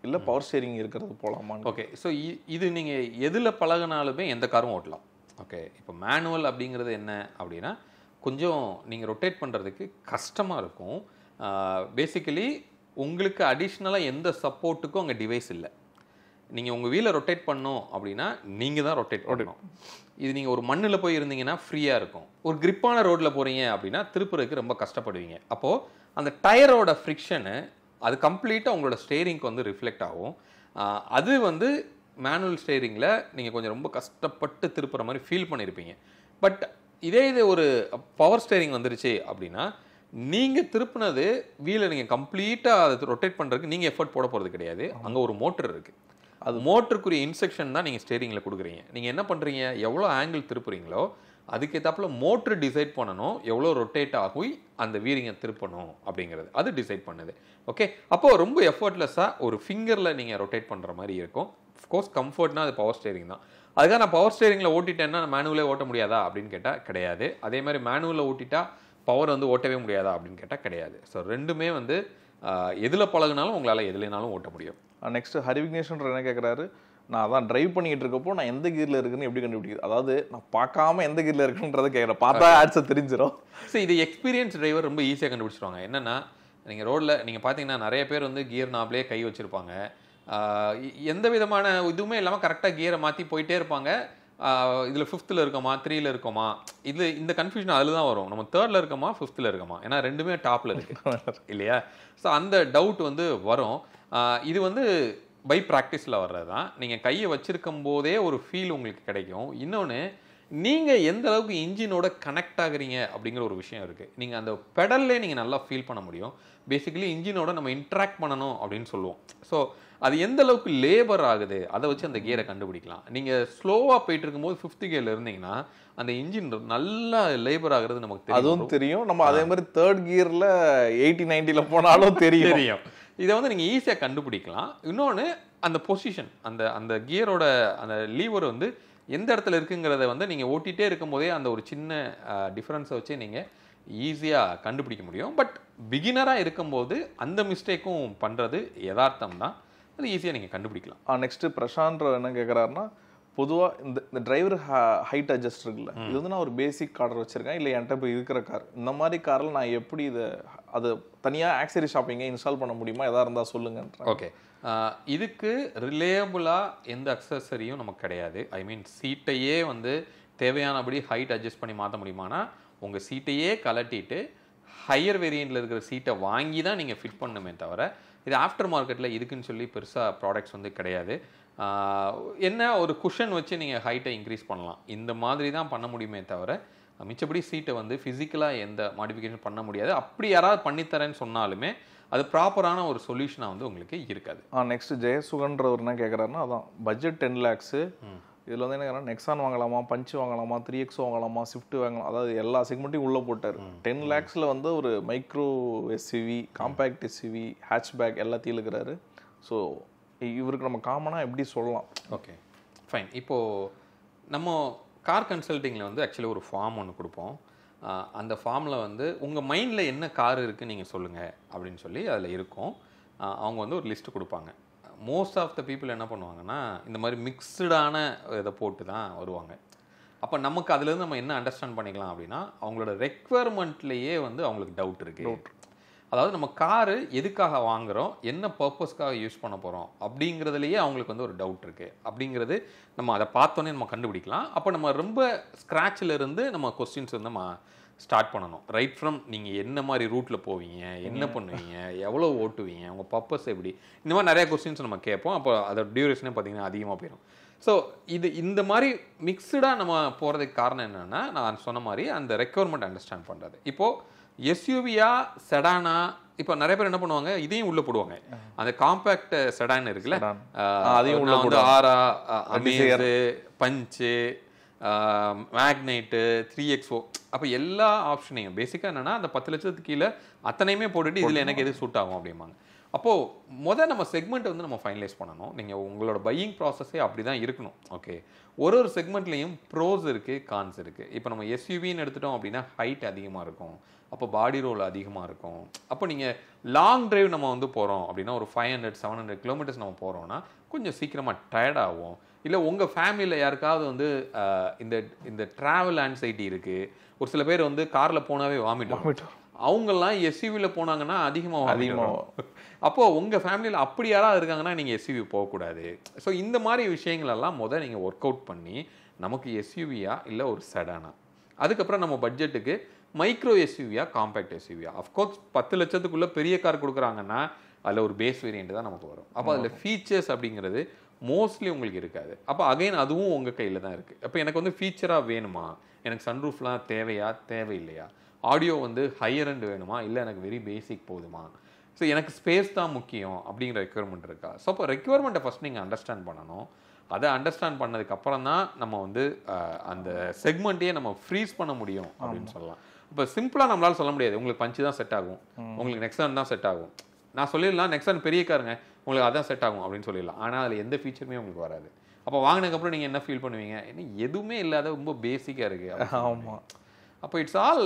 இல்லை பவர் ஸ்டேரிங் இருக்கிறது போகலாமா? ஓகே, ஸோ இது நீங்கள் எதில் பழகினாலுமே எந்த காரும் ஓட்டலாம். ஓகே, இப்போ மேனுவல் அப்படிங்கிறது என்ன அப்படின்னா கொஞ்சம் நீங்கள் ரொட்டேட் பண்ணுறதுக்கு கஷ்டமாக இருக்கும். பேசிக்கலி உங்களுக்கு அடிஷ்னலாக எந்த சப்போர்ட்டுக்கும் அங்கே டிவைஸ் இல்லை. நீங்கள் உங்கள் வீலை ரொட்டேட் பண்ணணும் அப்படின்னா நீங்கள் தான் ரொட்டேட் பண்ணணும். இது நீங்கள் ஒரு மண்ணில் போய் இருந்தீங்கன்னா ஃப்ரீயாக இருக்கும். ஒரு கிரிப்பான ரோட்டில் போகிறீங்க அப்படின்னா திருப்புறதுக்கு ரொம்ப கஷ்டப்படுவீங்க. அப்போது அந்த டயரோட ஃப்ரிக்ஷனு அது கம்ப்ளீட்டாக உங்களோட ஸ்டேரிங்க்கு வந்து ரிஃப்ளெக்ட் ஆகும். அது வந்து மேனுவல் ஸ்டேரிங்கில் நீங்கள் கொஞ்சம் ரொம்ப கஷ்டப்பட்டு திருப்புற மாதிரி ஃபீல் பண்ணியிருப்பீங்க. பட் இது ஒரு பவர் ஸ்டேரிங் வந்துருச்சு அப்படின்னா நீங்கள் திருப்பினது வீலை நீங்கள் கம்ப்ளீட்டாக அதை ரொட்டேட் பண்ணுறதுக்கு நீங்கள் எஃபர்ட் போட போகிறது கிடையாது. அங்கே ஒரு மோட்டர் இருக்குது. அது மோட்டருக்குரிய இன்ஸ்ட்ரக்ஷன் தான் நீங்கள் ஸ்டேரிங்கில் கொடுக்குறீங்க. நீங்கள் என்ன பண்ணுறீங்க, எவ்வளோ ஆங்கிள் திருப்புறீங்களோ அதுக்கேற்றாப்புல மோட்ரு டிசைட் பண்ணணும் எவ்வளோ ரொட்டேட் ஆகி அந்த வீரிங்கை திருப்பணும் அப்படிங்கிறது. அது டிசைட் பண்ணுது. ஓகே, அப்போது ரொம்ப எஃபர்ட்லெஸ்ஸாக ஒரு ஃபிங்கரில் நீங்கள் ரொட்டேட் பண்ணுற மாதிரி இருக்கும். அஃப்கோர்ஸ் கம்ஃபர்ட்னா அது பவர் ஸ்டேரிங் தான். அதுக்காக நான் பவர் ஸ்டேரிங்கில் ஓட்டிட்டேன்னா நான் மேனுவலே ஓட்ட முடியாதா அப்படின்னு கேட்டால் கிடையாது. அதே மாதிரி மேனுவலில் ஓட்டிட்டா பவர் வந்து ஓட்டவே முடியாதா அப்படின்னு கேட்டால் கிடையாது. ஸோ ரெண்டுமே வந்து எதில் பழகுனாலும் உங்களால் எதுலேனாலும் ஓட்ட முடியும். நெக்ஸ்ட் ஹரிவிக்னேஷன்ற என்ன கேட்குறாரு, நான் அதான் டிரைவ் பண்ணிக்கிட்டு இருக்கப்போ நான் எந்த கீரில் இருக்குன்னு எப்படி கண்டுபிடிக்குது? அதாவது நான் பார்க்காம எந்த கீரில் இருக்குன்றதை கேட்குறேன், பார்த்தா ஆட்ஸை தெரிஞ்சிடும். ஸோ இது எக்ஸ்பீரியன்ஸ் டிரைவர் ரொம்ப ஈஸியாக கண்டுபிடிச்சிருவாங்க. என்னென்னா நீங்கள் ரோட்டில் நீங்கள் பார்த்தீங்கன்னா நிறைய பேர் வந்து கியர் நாப்லேயே கை வச்சுருப்பாங்க. எந்த விதமான இதுவுமே இல்லாமல் கரெக்டாக கியரை மாற்றி போயிட்டே இருப்பாங்க. இதில் 5th இருக்கோமா 3ல் இருக்கோமா, இது இந்த கன்ஃபியூஷன் அதில் தான் வரும். நம்ம 3rd இருக்கோமா 5th இருக்கோமா, ஏன்னா ரெண்டுமே டாப்பில் இருக்குது இல்லையா? ஸோ அந்த டவுட் வந்து வரும். இது வந்து பை ப்ராக்டிஸில் வர்றது தான். நீங்கள் கையை வச்சுருக்கும் போதே ஒரு ஃபீல் உங்களுக்கு கிடைக்கும். இன்னொன்று, நீங்கள் எந்த அளவுக்கு இன்ஜினோட கனெக்ட் ஆகுறீங்க அப்படிங்கிற ஒரு விஷயம் இருக்குது. நீங்கள் அந்த பெடல்லே நீங்கள் நல்லா ஃபீல் பண்ண முடியும். பேசிக்கலி இன்ஜினோட நம்ம இன்ட்ராக்ட் பண்ணணும் அப்படின்னு சொல்லுவோம். ஸோ அது எந்த அளவுக்கு லேபர் ஆகுது அதை வச்சு அந்த கியரை கண்டுபிடிக்கலாம். நீங்கள் ஸ்லோவாக போயிட்டு இருக்கும்போது 5th கியரில் இருந்தீங்கன்னா அந்த இன்ஜின் நல்லா லேபர் ஆகுறது நமக்கு தெரியும். அதுவும் தெரியும். நம்ம அதே மாதிரி 3rd கியரில் 80-90ல் போனாலும் தெரியும். இதை வந்து நீங்கள் ஈஸியாக கண்டுபிடிக்கலாம். இன்னொன்று, அந்த பொசிஷன், அந்த அந்த கியரோட அந்த லீவர் வந்து எந்த இடத்துல இருக்குங்கிறத வந்து நீங்கள் ஓட்டிகிட்டே இருக்கும்போதே அந்த ஒரு சின்ன டிஃப்ரென்ஸை வச்சு நீங்கள் ஈஸியாக கண்டுபிடிக்க முடியும். பட் பிகினராக இருக்கும்போது அந்த மிஸ்டேக்கும் பண்ணுறது யதார்த்தம் தான். அது ஈஸியாக நீங்கள் கண்டுபிடிக்கலாம். நெக்ஸ்ட்டு பிரசாந்த் என்ன கேட்குறாருன்னா, பொதுவாக இந்த டிரைவர் ஹைட் அட்ஜஸ்ட் இருக்குல்ல, இது வந்து நான் ஒரு பேசிக் கார் வச்சுருக்கேன், இல்லை என்கிட்ட இப்போ இருக்கிற கார், இந்த மாதிரி காரில் நான் எப்படி அது தனியாக ஆக்சரி ஷாப்பிங்கை இன்ஸ்டால் பண்ண முடியுமா, எதாக இருந்தால் சொல்லுங்கன்ற. ஓகே, இதுக்கு ரிலேபிளாக எந்த அக்சஸரியும் நமக்கு கிடையாது. ஐ மீன் சீட்டையே வந்து தேவையானபடி ஹைட் அட்ஜஸ்ட் பண்ணி மாற்ற முடியுமானா, உங்கள் சீட்டையே கலட்டிட்டு ஹையர் வேரியண்ட்டில் இருக்கிற சீட்டை வாங்கி தான் நீங்கள் ஃபிட் பண்ணுமே தவிர, இது ஆஃப்டர் மார்க்கெட்டில் இதுக்குன்னு சொல்லி பெருசாக ப்ராடக்ட்ஸ் வந்து கிடையாது. என்ன ஒரு குஷன் வச்சு நீங்கள் ஹைட்டை இன்க்ரீஸ் பண்ணலாம், இந்த மாதிரி தான் பண்ண முடியுமே தவிர மிச்சப்படி சீட்டை வந்து ஃபிசிக்கலாக எந்த மாடிஃபிகேஷன் பண்ண முடியாது. அப்படி யாராவது பண்ணித்தரேன்னு சொன்னாலுமே அது ப்ராப்பரான ஒரு சொல்யூஷனாக வந்து உங்களுக்கு இருக்காது. நெக்ஸ்ட் ஜெயசுகன்றவர் என்ன கேட்குறாருன்னா, அதான் பட்ஜெட் 10 lakhs, இதில் வந்து என்ன நெக்ஸான் வாங்கலாமா, பஞ்ச் வாங்கலாமா, 3X வாங்கலாமா, ஸ்விஃப்ட் வாங்கலாம், அதாவது எல்லா செக்மெண்ட்டையும் உள்ளே போட்டார். 10 lakhsல வந்து ஒரு micro SUV, compact SUV, hatchback எல்லாத்தையும் இருக்கிறாரு. ஸோ இவருக்கு நம்ம காமனாக எப்படி சொல்லலாம்? Okay fine. இப்போது நம்ம கார் கன்சல்ட்டிங்கில் வந்து ஆக்சுவலி ஒரு ஃபார்ம் ஒன்று கொடுப்போம். அந்த ஃபார்மில் வந்து உங்கள் மைண்டில் என்ன கார் இருக்குன்னு நீங்கள் சொல்லுங்கள் அப்படின்னு சொல்லி அதில் இருக்கும். அவங்க வந்து ஒரு லிஸ்ட்டு கொடுப்பாங்க. மோஸ்ட் ஆஃப் த பீப்புள் என்ன பண்ணுவாங்கன்னா, இந்த மாதிரி மிக்சடான இதை போட்டு தான் வருவாங்க. அப்போ நமக்கு அதுலேருந்து நம்ம என்ன அண்டர்ஸ்டாண்ட் பண்ணிக்கலாம் அப்படின்னா, அவங்களோட ரெக்குவயர்மெண்ட்லேயே வந்து அவங்களுக்கு டவுட் இருக்குது. அதாவது நம்ம காரு எதுக்காக வாங்குகிறோம், என்ன பர்பஸ்க்காக யூஸ் பண்ண போகிறோம் அப்படிங்கிறதுலையே அவங்களுக்கு வந்து ஒரு டவுட் இருக்குது. அப்படிங்கிறது நம்ம அதை பார்த்தோன்னே நம்ம கண்டுபிடிக்கலாம். அப்போ நம்ம ரொம்ப ஸ்க்ராட்சில் இருந்து நம்ம கொஸ்டின்ஸ் வந்து நம்ம ஸ்டார்ட் பண்ணணும். ரைட் ஃப்ரம் நீங்கள் என்ன மாதிரி ரூட்டில் போவீங்க, என்ன பண்ணுவீங்க, எவ்வளோ ஓட்டுவீங்க, உங்கள் பர்பஸ் எப்படி, இந்த மாதிரி நிறையா கொஸ்டின்ஸ் நம்ம கேட்போம். அப்போ அதோட டியூரேஷனே பார்த்திங்கன்னா அதிகமாக போயிடும். ஸோ இந்த மாதிரி மிக்சடாக நம்ம போகிறதுக்கு காரணம் என்னென்னா, நான் சொன்ன மாதிரி அந்த ரெக்குவயர்மெண்ட் அண்டர்ஸ்டாண்ட் பண்ணுறது. இப்போது எஸ்யூவியா செடானா, இப்போ நிறைய பேர் என்ன பண்ணுவாங்க, இதையும் உள்ளே போடுவாங்க. அந்த காம்பேக்ட் செடான் இருக்குல்ல, அதையும் உள்ள வந்து ஆரா, அமேஸு, பஞ்சு, மேக்னைட்டு, 3XO, அப்போ எல்லா ஆப்ஷனையும் பேசிக்காக என்னென்னா அந்த 10 லட்சத்துக்கு கீழே அத்தனையுமே போட்டுட்டு இதில் எனக்கு எது சூட் ஆகும் அப்படிம்பாங்க. அப்போது நம்ம செக்மெண்ட் வந்து நம்ம ஃபைனலைஸ் பண்ணணும். நீங்கள் உங்களோட பையிங் ப்ராசஸே அப்படி தான் இருக்கணும். ஓகே, ஒரு செக்மெண்ட்லேயும் ப்ரோஸ் இருக்குது, கான்ஸ் இருக்குது. இப்போ நம்ம எஸ்யூவின்னு எடுத்துட்டோம் அப்படின்னா ஹைட் அதிகமாக இருக்கும், அப்போ பாடி ரோல் அதிகமாக இருக்கும். அப்போ நீங்கள் லாங் டிரைவ் நம்ம வந்து போகிறோம் அப்படின்னா ஒரு 500-700 கிலோமீட்டர்ஸ் நம்ம போகிறோன்னா கொஞ்சம் சீக்கிரமாக டயர்ட் ஆகும். இல்லை உங்கள் ஃபேமிலியில் யாருக்காவது வந்து இந்த ட்ராவல் ஆன்சைட்டி இருக்குது. ஒரு சில பேர் வந்து காரில் போனாவே வாமிட், அவங்கெல்லாம் எஸ்யூவியில் போனாங்கன்னா அதிகமாக. அப்போது உங்கள் ஃபேமிலியில் அப்படி யாராவது இருக்காங்கன்னா நீங்கள் எஸ்யூவி போகக்கூடாது. ஸோ இந்த மாதிரி விஷயங்களெல்லாம் நீங்கள் ஒர்க் அவுட் பண்ணி நமக்கு எஸ்யூவியா இல்லை ஒரு செடானா, அதுக்கப்புறம் நம்ம பட்ஜெட்டுக்கு மைக்ரோ எஸ்யூவியா, காம்பேக்ட் எஸ்யூவியா. அஃப்கோர்ஸ் 10 லட்சத்துக்குள்ளே பெரிய கார் கொடுக்குறாங்கன்னா அதில் ஒரு பேஸ் வேரியண்ட் தான் நமக்கு வரும். அப்போ அதில் ஃபீச்சர்ஸ் அப்படிங்கிறது மோஸ்ட்லி உங்களுக்கு இருக்காது. அப்போ அகைன் அதுவும் உங்கள் கையில் தான் இருக்குது. அப்போ எனக்கு வந்து ஃபீச்சராக வேணுமா, எனக்கு சன்ரூஃப்லாம் தேவையா தேவையில்லையா, ஆடியோ வந்து ஹையர் அண்ட் வேணுமா, இல்லை எனக்கு வெரி பேசிக் போதுமா, ஸோ எனக்கு ஸ்பேஸ் தான் முக்கியம் அப்படிங்கிற ரெக்யர்மெண்ட் இருக்கா. ஸோ அப்போ ரெக்யர்மெண்ட்டை ஃபஸ்ட் நீங்கள் அண்டர்ஸ்டாண்ட் பண்ணணும். அதை அண்டர்ஸ்டாண்ட் பண்ணதுக்கப்புறம் தான் நம்ம வந்து அந்த செக்மெண்ட்டையே நம்ம ஃப்ரீஸ் பண்ண முடியும் அப்படின்னு சொல்லலாம். இப்போ சிம்பிளாக நம்மளால சொல்ல முடியாது உங்களுக்கு பஞ்சு தான் செட் ஆகும், உங்களுக்கு நெக்ஸான் தான் செட் ஆகும். நான் சொல்லிடலாம் நெக்ஸான் பெரிய காருங்க உங்களுக்கு அதான் செட் ஆகும் அப்படின்னு சொல்லிடலாம். ஆனால் அதில் எந்த ஃபீச்சருமே உங்களுக்கு வராது. அப்போ வாங்கினதுக்கப்புறம் நீங்கள் என்ன ஃபீல் பண்ணுவீங்க, இன்னும் எதுவுமே இல்லாத ரொம்ப பேசிக்காக இருக்குது. ஆமாம். அப்போ இட்ஸ் ஆல்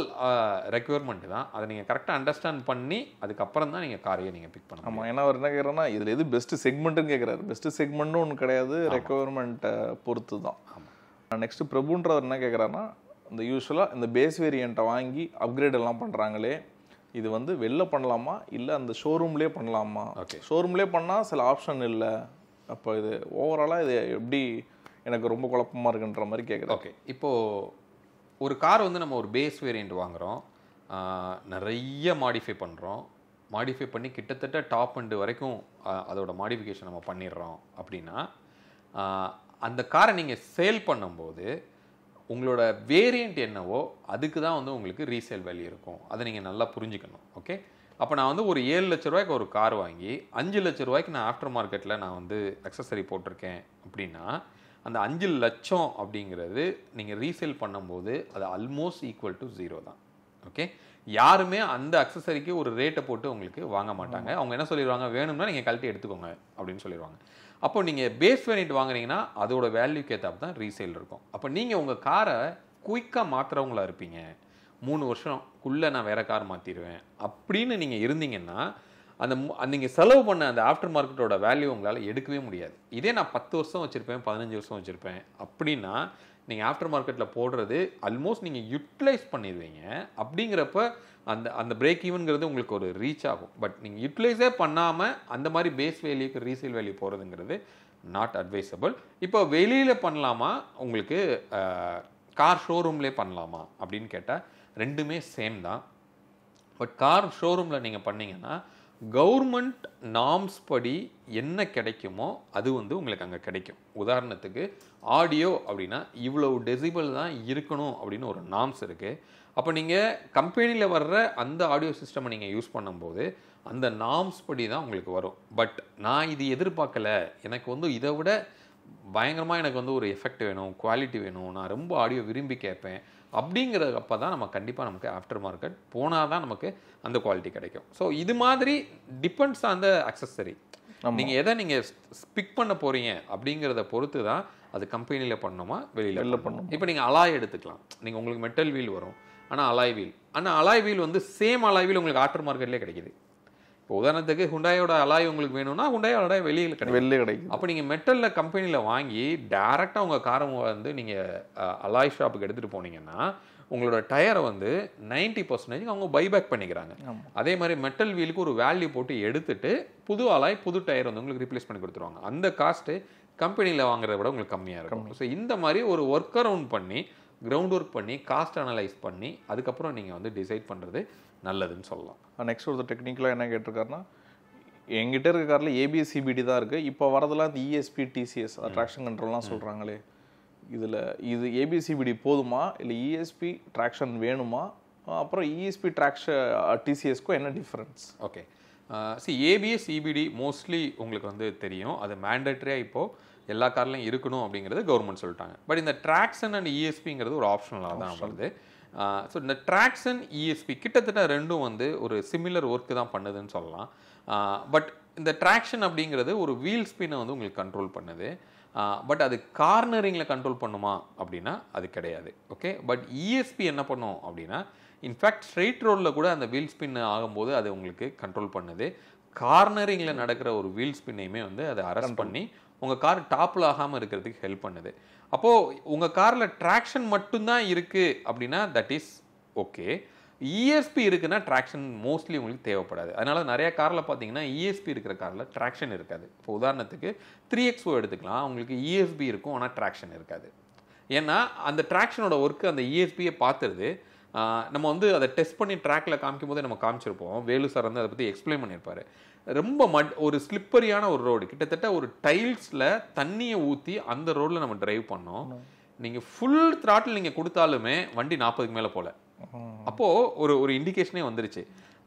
ரெக்யர்மெண்ட் தான். அதை நீங்கள் கரெக்டாக அண்டர்ஸ்டாண்ட் பண்ணி அதுக்கப்புறம் தான் நீங்கள் காரையை நீங்கள் பிக் பண்ணணும். ஆமாம். ஏன்னா அவர் என்ன கேட்குறேன்னா இதில் எது பெஸ்ட்டு செக்மெண்ட்டுன்னு கேட்குறாரு. பெஸ்ட்டு செக்மெண்ட்டும் ஒன்று கிடையாது, ரெக்யர்மெண்ட்டை பொறுத்து தான். ஆமாம். நெக்ஸ்ட்டு பிரபுன்றவர் என்ன கேட்குறாருன்னா, இந்த யூஸ்வலாக இந்த பேஸ் வேரியண்ட்டை வாங்கி அப்கிரேட் எல்லாம் பண்ணுறாங்களே, இது வந்து வெளில பண்ணலாமா இல்லை அந்த ஷோரூம்லேயே பண்ணலாமா? ஓகே, ஷோரூம்லேயே பண்ணால் சில ஆப்ஷன் இல்லை. அப்போ இது ஓவராலாக இது எப்படி எனக்கு ரொம்ப குழப்பமாக இருக்குன்ற மாதிரி கேட்குறேன். ஓகே, இப்போது ஒரு கார் வந்து நம்ம ஒரு பேஸ் வேரியண்ட் வாங்குகிறோம், நிறைய மாடிஃபை பண்ணுறோம், மாடிஃபை பண்ணி கிட்டத்தட்ட டாப் அண்டு வரைக்கும் அதோட மாடிஃபிகேஷன் நம்ம பண்ணிடுறோம் அப்படின்னா, அந்த காரை நீங்கள் சேல் பண்ணும்போது உங்களோட வேரியண்ட் என்னவோ அதுக்கு தான் வந்து உங்களுக்கு ரீசேல் வேல்யூ இருக்கும். அதை நீங்கள் நல்லா புரிஞ்சுக்கணும். ஓகே, அப்போ நான் வந்து ஒரு 7 லட்ச ரூபாய்க்கு ஒரு கார் வாங்கி 5 லட்ச ரூபாய்க்கு நான் ஆஃப்டர் மார்க்கெட்டில் நான் வந்து அக்சஸரி போட்டிருக்கேன் அப்படின்னா, அந்த 5 லட்சம் அப்படிங்கிறது நீங்கள் ரீசேல் பண்ணும்போது அது ஆல்மோஸ்ட் ஈக்குவல் டு 0 தான். ஓகே, யாருமே அந்த அக்சஸரிக்கு ஒரு ரேட்டை போட்டு உங்களுக்கு வாங்க மாட்டாங்க. அவங்க என்ன சொல்லிடுவாங்க, வேணும்னா நீங்கள் கழட்டி எடுத்துக்கோங்க அப்படின்னு சொல்லிடுவாங்க. அப்போ நீங்கள் பேஸ் வேரியண்ட் வாங்குறீங்கன்னா அதோட வேல்யூக்கு ஏற்றாப்பு தான் ரீசேல் இருக்கும். அப்போ நீங்கள் உங்கள் காரை குயிக்காக மாற்றுறவங்களா இருப்பீங்க. 3 வருஷம்குள்ளே நான் வேறு கார் மாற்றிடுவேன் அப்படின்னு நீங்கள் இருந்தீங்கன்னா, அந்த நீங்கள் செலவு பண்ண அந்த ஆஃப்டர் மார்க்கெட்டோட வேல்யூ உங்களால் எடுக்கவே முடியாது. இதே நான் 10 வருஷம் வச்சுருப்பேன், 15 வருஷம் வச்சுருப்பேன் அப்படின்னா நீங்கள் ஆஃப்டர் மார்க்கெட்டில் போடுறது ஆல்மோஸ்ட் நீங்கள் யூட்டிலைஸ் பண்ணிடுவீங்க. அப்படிங்கிறப்ப அந்த அந்த பிரேக் ஈவன்கிறது உங்களுக்கு ஒரு ரீச் ஆகும். பட் நீங்கள் யூட்டிலைஸே பண்ணாமல் அந்த மாதிரி பேஸ் வேல்யூக்கு ரீசேல் வேல்யூ போகிறதுங்கிறது நாட் அட்வைசபிள். இப்போ வெளியில் பண்ணலாமா, உங்களுக்கு கார் ஷோரூம்லேயே பண்ணலாமா அப்படின்னு கேட்டால் ரெண்டுமே சேம் தான். பட் கார் ஷோரூமில் நீங்கள் பண்ணிங்கன்னா கவர்மெண்ட் நார்ம்ஸ் படி என்ன கிடைக்குமோ அது வந்து உங்களுக்கு அங்கே கிடைக்கும். உதாரணத்துக்கு ஆடியோ அப்படின்னா இவ்வளவு டெசிபிள் தான் இருக்கணும் அப்படின்னு ஒரு நார்ம்ஸ் இருக்குது. அப்போ நீங்கள் கம்பெனியில் வர்ற அந்த ஆடியோ சிஸ்டமை நீங்கள் யூஸ் பண்ணும்போது அந்த நார்ம்ஸ் படி தான் உங்களுக்கு வரும். பட் நான் இது எதிர்பார்க்கலை, எனக்கு வந்து இதை விட பயங்கரமாக எனக்கு வந்து ஒரு எஃபெக்ட் வேணும், குவாலிட்டி வேணும், நான் ரொம்ப ஆடியோ விரும்பி கேட்பேன் அப்படிங்கிறப்ப தான் நம்ம கண்டிப்பாக நமக்கு ஆஃப்டர் மார்க்கெட் போனால் தான் நமக்கு அந்த குவாலிட்டி கிடைக்கும். ஸோ இது மாதிரி டிபெண்ட்ஸ் ஆன் த அக்சஸரி. நீங்கள் எதை நீங்கள் பிக் பண்ண போகிறீங்க அப்படிங்கிறத பொறுத்து தான் அது கம்பெனியில் பண்ணணுமா வெளியில் பண்ணணும். இப்போ நீங்கள் அலாய் எடுத்துக்கலாம். நீங்கள் உங்களுக்கு மெட்டல் வீல் வரும், ஆனால் அலாய் வீல் வந்து சேம் அலாய் வீல் உங்களுக்கு ஆஃப்டர் மார்க்கெட்லேயே கிடைக்குது. இப்போ உதாரணத்துக்கு ஹுண்டாயோட அலாய் உங்களுக்கு வேணும்னா ஹுண்டாயோட வெளியில் கிடைக்கும். அப்போ நீங்கள் மெட்டலில் கம்பெனியில் வாங்கி டேரெக்டாக உங்கள் காரை வந்து நீங்கள் அலாய் ஷாப்புக்கு எடுத்துகிட்டு போனீங்கன்னா உங்களோட டயரை வந்து 90% அவங்க பைபேக் பண்ணிக்கிறாங்க. அதே மாதிரி மெட்டல் வீலுக்கு ஒரு வேல்யூ போட்டு எடுத்துட்டு புது அலாய் புது டயர் வந்து உங்களுக்கு ரீப்ளேஸ் பண்ணி கொடுத்துருவாங்க. அந்த காஸ்ட்டு கம்பெனியில் வாங்குறத விட உங்களுக்கு கம்மியாக இருக்கும். ஸோ இந்த மாதிரி ஒரு ஒர்க் அரவுண்ட் பண்ணி கிரவுண்ட் ஒர்க் பண்ணி காஸ்ட் அனலைஸ் பண்ணி அதுக்கப்புறம் நீங்கள் வந்து டிசைட் பண்ணுறது நல்லதுன்னு சொல்லலாம். நெக்ஸ்ட் ஒரு டெக்னிக்கலாக என்ன கேட்டிருக்காருன்னா, எங்கிட்ட இருக்க காரில் ஏபிஎஸ் சிபிடி தான் இருக்குது, இப்போ வரதெல்லாம் இந்த இஎஸ்பி டிசிஎஸ் ட்ராக்ஷன் கண்ட்ரோல்லாம் சொல்கிறாங்களே, இதில் இது ஏபிஎஸ் சிபிடி போதுமா இல்லை இஎஸ்பி ட்ராக்ஷன் வேணுமா, அப்புறம் இஎஸ்பி டிசிஎஸ்க்கும் என்ன difference? Okay, ABS CBT mostly உங்களுக்கு வந்து தெரியும், அது மேண்டேட்டரியாக இப்போது எல்லா கார்லையும் இருக்கணும் அப்படிங்கிறது கவர்மெண்ட் சொல்லிட்டாங்க. பட் இந்த ட்ராக்ஷன் அண்ட் இஎஸ்பிங்கிறது ஒரு ஆப்ஷனலாக தான் வருது. ஸோ இந்த ட்ராக்ஷன் இஎஸ்பி கிட்டத்தட்ட ரெண்டும் வந்து ஒரு சிமிலர் ஒர்க்கு தான் பண்ணுதுன்னு சொல்லலாம். பட் இந்த ட்ராக்ஷன் அப்படிங்கிறது ஒரு வீல் ஸ்பின்னை வந்து உங்களுக்கு கண்ட்ரோல் பண்ணுது. பட் அது கார்னரிங்கில் கண்ட்ரோல் பண்ணுமா அப்படின்னா அது கிடையாது. ஓகே, பட் இஎஸ்பி என்ன பண்ணும் அப்படின்னா இன்ஃபேக்ட் ஸ்ட்ரெயிட் ரோடில் கூட அந்த வீல் ஸ்பின் ஆகும்போது அது உங்களுக்கு கண்ட்ரோல் பண்ணுது. கார்னரிங்கில் நடக்கிற ஒரு வீல் ஸ்பின்னையுமே வந்து அதை அரெஸ்ட் பண்ணி உங்கள் கார் டாப்பில் ஆகாமல் இருக்கிறதுக்கு ஹெல்ப் பண்ணுது. அப்போது உங்கள் காரில் ட்ராக்ஷன் மட்டும்தான் இருக்குது அப்படின்னா தட் இஸ் ஓகே. இஎஸ்பி இருக்குன்னா ட்ராக்ஷன் மோஸ்ட்லி உங்களுக்கு தேவைப்படாது. அதனால் நிறைய காரில் பார்த்தீங்கன்னா இஎஸ்பி இருக்கிற காரில் ட்ராக்ஷன் இருக்காது. இப்போ உதாரணத்துக்கு 3XO எடுத்துக்கலாம், உங்களுக்கு இஎஸ்பி இருக்கும் ஆனால் ட்ராக்ஷன் இருக்காது. ஏன்னா அந்த ட்ராக்ஷனோட ஒர்க்கு அந்த இஎஸ்பியை பார்த்துருது. நம்ம வந்து அதை டெஸ்ட் பண்ணி ட்ராக்கில் காமிக்கும் போதே நம்ம காமிச்சிருப்போம். வேலு சார் வந்து அதை பற்றி எக்ஸ்பிளைன் பண்ணியிருப்பார். ரொம்ப ஒரு ஸ்லிப்பரியான ஒரு ரோடு, கிட்டத்தட்ட ஒரு டைல்ஸில் தண்ணியை ஊற்றி அந்த ரோடில் நம்ம டிரைவ் பண்ணோம். நீங்கள் ஃபுல் த்ராட்டில் நீங்கள் கொடுத்தாலுமே வண்டி 40க்கு மேலே போகல. அப்போது ஒரு இண்டிகேஷனே வந்துருச்சு.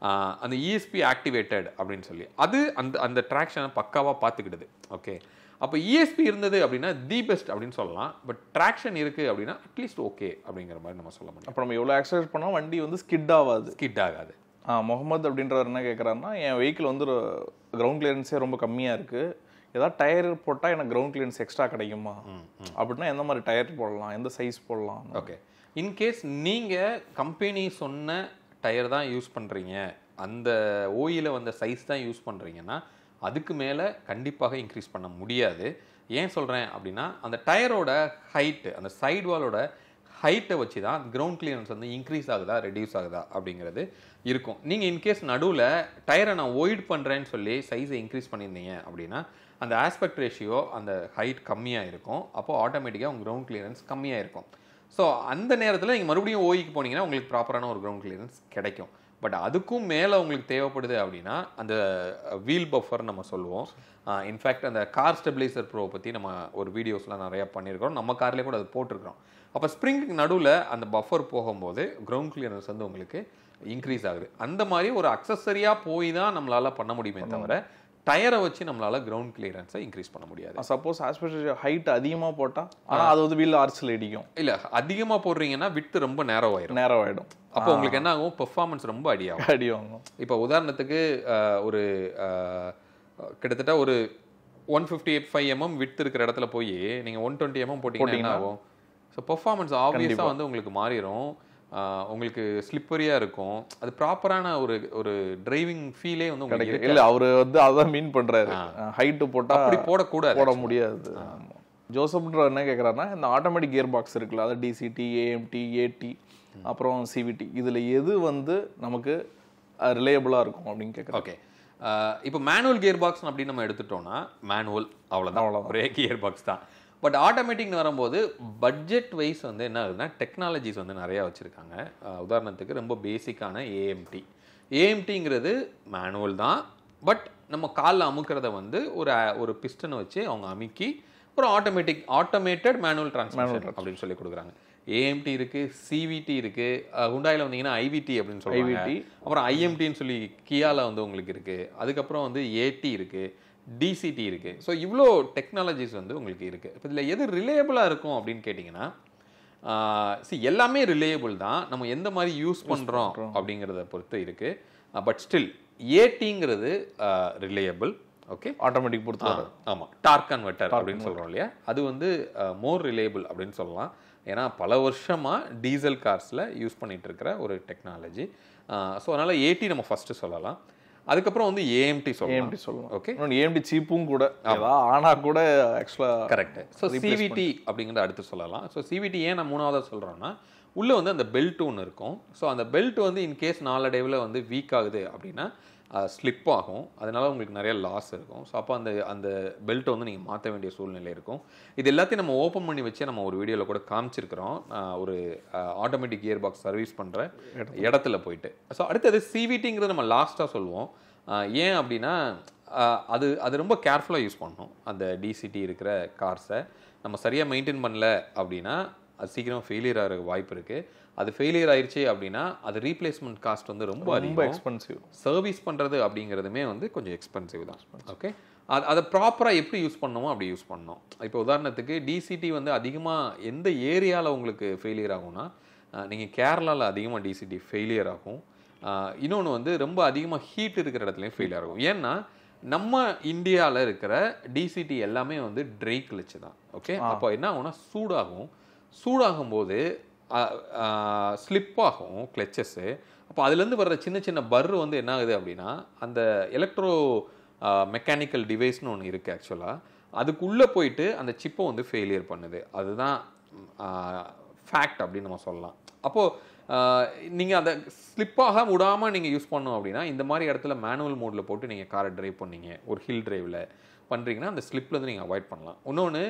அந்த இஎஸ்பி ஆக்டிவேட்டட் அப்படின்னு சொல்லி அது அந்த ட்ராக்ஷனை பக்காவாக பார்த்துக்கிடுது. ஓகே, அப்போ இஎஸ்பி இருந்தது அப்படின்னா தி பெஸ்ட் அப்படின்னு சொல்லலாம். பட் ட்ராக்ஷன் இருக்குது அப்படின்னா அட்லீஸ்ட் ஓகே அப்படிங்கிற மாதிரி நம்ம சொல்ல முடியும். அப்போ நம்ம எவ்வளோ ஆக்சிலேட் பண்ணால் வண்டி வந்து ஸ்கிட் ஆகாது. ஸ்கிட் ஆகாது. முகமது அப்படின்றவர் என்ன கேட்குறாருன்னா, என் வெஹிக்கிள் வந்து கிரவுண்ட் கிளியரன்ஸே ரொம்ப கம்மியாக இருக்குது, ஏதாவது டயர் போட்டால் எனக்கு கிரவுண்ட் கிளியரன்ஸ் எக்ஸ்ட்ரா கிடைக்குமா அப்படின்னா எந்த மாதிரி டயர் போடலாம், எந்த சைஸ் போடலாம்? ஓகே, இன்கேஸ் நீங்கள் கம்பெனி சொன்ன டயர் தான் யூஸ் பண்ணுறீங்க, அந்த ஓயில வந்த சைஸ் தான் யூஸ் பண்ணுறீங்கன்னா அதுக்கு மேலே கண்டிப்பாக இன்க்ரீஸ் பண்ண முடியாது. ஏன் சொல்கிறேன் அப்படின்னா அந்த டயரோட ஹைட்டு, அந்த சைடு வாலோட ஹைட்டை வச்சு தான் கிரவுண்ட் கிளியரன்ஸ் வந்து இன்க்ரீஸ் ஆகுதா ரெடியூஸ் ஆகுதா அப்படிங்கிறது இருக்கும். நீங்கள் இன்கேஸ் நடுவில் டயரை நான் ஒயிட் பண்ணுறேன்னு சொல்லி சைஸை இன்க்ரீஸ் பண்ணியிருந்தீங்க அப்படின்னா அந்த ஆஸ்பெக்ட் ரேஷியோ அந்த ஹைட் கம்மியாக இருக்கும். அப்போது ஆட்டோமேட்டிக்காக உங்கள் கிரவுண்ட் கிளியரன்ஸ் கம்மியாக இருக்கும். ஸோ அந்த நேரத்தில் நீங்கள் மறுபடியும் ஓய்க்கு போனீங்கன்னா உங்களுக்கு ப்ராப்பரான ஒரு கிரவுண்ட் கிளியரன்ஸ் கிடைக்கும். பட் அதுக்கும் மேலே உங்களுக்கு தேவைப்படுது அப்படின்னா அந்த வீல் பஃபர் நம்ம சொல்லுவோம். இன்ஃபேக்ட் அந்த கார் ஸ்டெபிலைசர் ப்ரோ பற்றி நம்ம ஒரு வீடியோஸ்லாம் நிறையா பண்ணியிருக்கிறோம், நம்ம கார்லேயே கூட அது போட்டிருக்கிறோம். அப்போ ஸ்ப்ரிங்க்கு நடுவில் அந்த பஃபர் போகும்போது கிரவுண்ட் கிளியரன்ஸ் வந்து உங்களுக்கு இன்க்ரீஸ் ஆகுது. அந்த மாதிரி ஒரு அக்சஸரியாக போய் தான் நம்மளால் பண்ண முடியுமே தவிர டயரை வச்சு நம்மளால் கிரவுண்ட் கிளியரன்ஸை இன்க்ரீஸ் பண்ண முடியாது. சப்போஸ் ஆஸ்பெக்ட் ஹைட் அதிகமாக போட்டால் ஆனால் அது வந்து வீல் ஆர்ச்சில் இடிக்கும். இல்லை, அதிகமாக போடுறீங்கன்னா விட்டு ரொம்ப நேரோ ஆயிடும். அப்போ உங்களுக்கு என்ன ஆகும், பெர்ஃபார்மன்ஸ் ரொம்ப அடியாகும். இப்போ உதாரணத்துக்கு ஒரு கிட்டத்தட்ட ஒரு 158 mm விட்டு இருக்கிற இடத்துல போய் நீங்கள் 120 mm போட்டிங்கன்னா என்ன ஆகும்? ஸோ பெர்ஃபார்மன்ஸ் ஆப்வியஸாக வந்து உங்களுக்கு மாறிடும். உங்களுக்கு ஸ்லிப்பரியாக இருக்கும். அது ப்ராப்பரான ஒரு டிரைவிங் ஃபீலே வந்து உங்களுக்கு இல்லை. அவர் வந்து அதான் மீன் பண்ணுறாரு, ஹைட்டு போட்டால் அப்படி போட முடியாது. ஜோசப்ன்ற என்ன கேட்குறாருன்னா, இந்த ஆட்டோமேட்டிக் கியர் பாக்ஸ் இருக்குல்ல, அதாவது டிசிடி, ஏஎம்டி, ஏடி, அப்புறம் சிவிடி, இதில் எது வந்து நமக்கு ரிலையபிளாக இருக்கும் அப்படின்னு கேட்குறேன். ஓகே, இப்போ மேனுவல் கியர் பாக்ஸ் அப்படின்னு நம்ம எடுத்துட்டோம்னா மேனுவல் அவ்வளோதான், ஒரே கியர் பாக்ஸ் தான். பட் ஆட்டோமேட்டிக்னு வரும்போது பட்ஜெட் வைஸ் வந்து என்ன ஆகுதுன்னா டெக்னாலஜிஸ் வந்து நிறையா வச்சுருக்காங்க. உதாரணத்துக்கு ரொம்ப பேசிக்கான ஏஎம்டிங்கிறது மேனுவல் தான். பட் நம்ம காலில் அமுக்கிறத வந்து ஒரு பிஸ்டனை வச்சு அவங்க அமுக்கி ஒரு ஆட்டோமேட்டட் மேனுவல் டிரான்ஸ்மிஷன் அப்படின்னு சொல்லி கொடுக்குறாங்க. ஏஎம்டி இருக்குது, சிவிடி இருக்குது, ஹுண்டாயில் வந்தீங்கன்னா ஐவிடி அப்படின்னு சொல்லுவாங்க. அப்புறம் ஐஎம்டின்னு சொல்லி கியாவில் வந்து உங்களுக்கு இருக்குது. அதுக்கப்புறம் வந்து ஏடி இருக்குது, டிசிடி இருக்குது. ஸோ இவ்வளோ டெக்னாலஜிஸ் வந்து உங்களுக்கு இருக்குது. இப்போ இதில் எது ரிலேயபிளாக இருக்கும் அப்படின்னு கேட்டிங்கன்னா எல்லாமே ரிலேயபிள் தான், நம்ம எந்த மாதிரி யூஸ் பண்ணுறோம் அப்படிங்கிறத பொறுத்து இருக்குது. பட் ஸ்டில் ஏடிங்கிறது ரிலேயபிள். ஓகே, ஆட்டோமேட்டிக் பொறுத்து. ஆமாம், டார்க் கன்வெர்ட்டர் அப்படின்னு சொல்கிறோம் இல்லையா, அது வந்து மோர் ரிலேயபிள் அப்படின்னு சொல்லலாம். ஏன்னா பல வருஷமாக டீசல் கார்ஸில் யூஸ் பண்ணிகிட்டு இருக்கிற ஒரு டெக்னாலஜி. ஸோ அதனால் ஏடி நம்ம ஃபஸ்ட்டு சொல்லலாம். அதுக்கப்புறம் வந்து ஏஎம்டி சொல்லலாம். ஓகே, ஏஎம்டி சீப்பும் கூட ஆனால் கூட ஆக்சுவலாக கரெக்ட். ஸோ சிவிடி அப்படிங்கிறத அடுத்து சொல்லலாம். ஸோ சிவிடி ஏன் நான் மூணாவதாக சொல்கிறேன்னா உள்ளே வந்து அந்த பெல்ட் ஒன்று இருக்கும். ஸோ அந்த பெல்ட் வந்து இன்கேஸ் நாளடைவில் வந்து வீக் ஆகுது அப்படின்னா ஸ்லிப் ஆகும். அதனால உங்களுக்கு நிறைய லாஸ் இருக்கும். ஸோ அப்போ அந்த பெல்ட்டை வந்து நீங்கள் மாற்ற வேண்டிய சூழ்நிலை இருக்கும். இது எல்லாத்தையும் நம்ம ஓப்பன் பண்ணி வச்சு நம்ம ஒரு வீடியோவில் கூட காமிச்சிருக்கிறோம், ஒரு ஆட்டோமேட்டிக் கியர் பாக்ஸ் சர்வீஸ் பண்ணுற இடத்துல போயிட்டு. ஸோ அடுத்தது சிவிடிங்கிறது நம்ம லாஸ்ட்டாக சொல்லுவோம். ஏன் அப்படின்னா அது ரொம்ப கேர்ஃபுல்லாக யூஸ் பண்ணணும். அந்த டிசிடி இருக்கிற கார்ஸை நம்ம சரியாக மெயின்டைன் பண்ணல அப்படின்னா அது சீக்கிரம் ஃபெயிலியர் ஆகிற வாய்ப்பு இருக்குது. அது ஃபெயிலியர் ஆயிடுச்சு அப்படின்னா அது ரீப்ளேஸ்மெண்ட் காஸ்ட் வந்து ரொம்ப எக்ஸ்பென்சிவ். சர்வீஸ் பண்ணுறது அப்படிங்கிறதுமே வந்து கொஞ்சம் எக்ஸ்பென்சிவ் தான். ஓகே, அதை ப்ராப்பராக எப்படி யூஸ் பண்ணணுமோ அப்படி யூஸ் பண்ணணும். இப்போ உதாரணத்துக்கு டிசிடி வந்து அதிகமாக எந்த ஏரியாவில் உங்களுக்கு ஃபெயிலியர் ஆகும்னா நீங்கள் கேரளாவில் அதிகமாக டிசிடி ஃபெயிலியர் ஆகும். இன்னொன்று வந்து ரொம்ப அதிகமாக ஹீட் இருக்கிற இடத்துலையும் ஃபெயிலியர் ஆகும். ஏன்னா நம்ம இந்தியாவில் இருக்கிற டிசிடி எல்லாமே வந்து ட்ரை கிளச்சு தான். ஓகே, அப்போ என்ன ஆகும்னா சூடாகும்போது ஸ்லிப் ஆகும் கிளச்சஸ்ஸு. அப்போ அதுலேருந்து வர்ற சின்ன சின்ன பர்ரு வந்து என்ன ஆகுது அப்படின்னா அந்த எலக்ட்ரோ மெக்கானிக்கல் டிவைஸ்னு ஒன்று இருக்குது. ஆக்சுவலாக அதுக்குள்ளே போயிட்டு அந்த சிப்பை வந்து ஃபெயிலியர் பண்ணுது. அதுதான் ஃபேக்ட் அப்படின்னு நம்ம சொல்லலாம். அப்போது நீங்கள் அந்த ஸ்லிப்பாக விடாமல் நீங்கள் யூஸ் பண்ணோம் அப்படின்னா இந்த மாதிரி இடத்துல மேனுவல் மோடில் போட்டு நீங்கள் காரை ட்ரைவ் பண்ணீங்க, ஒரு ஹில் ட்ரைவில் பண்ணுறீங்கன்னா அந்த ஸ்லிப்லேருந்து நீங்கள் அவாய்ட் பண்ணலாம். இன்னொன்று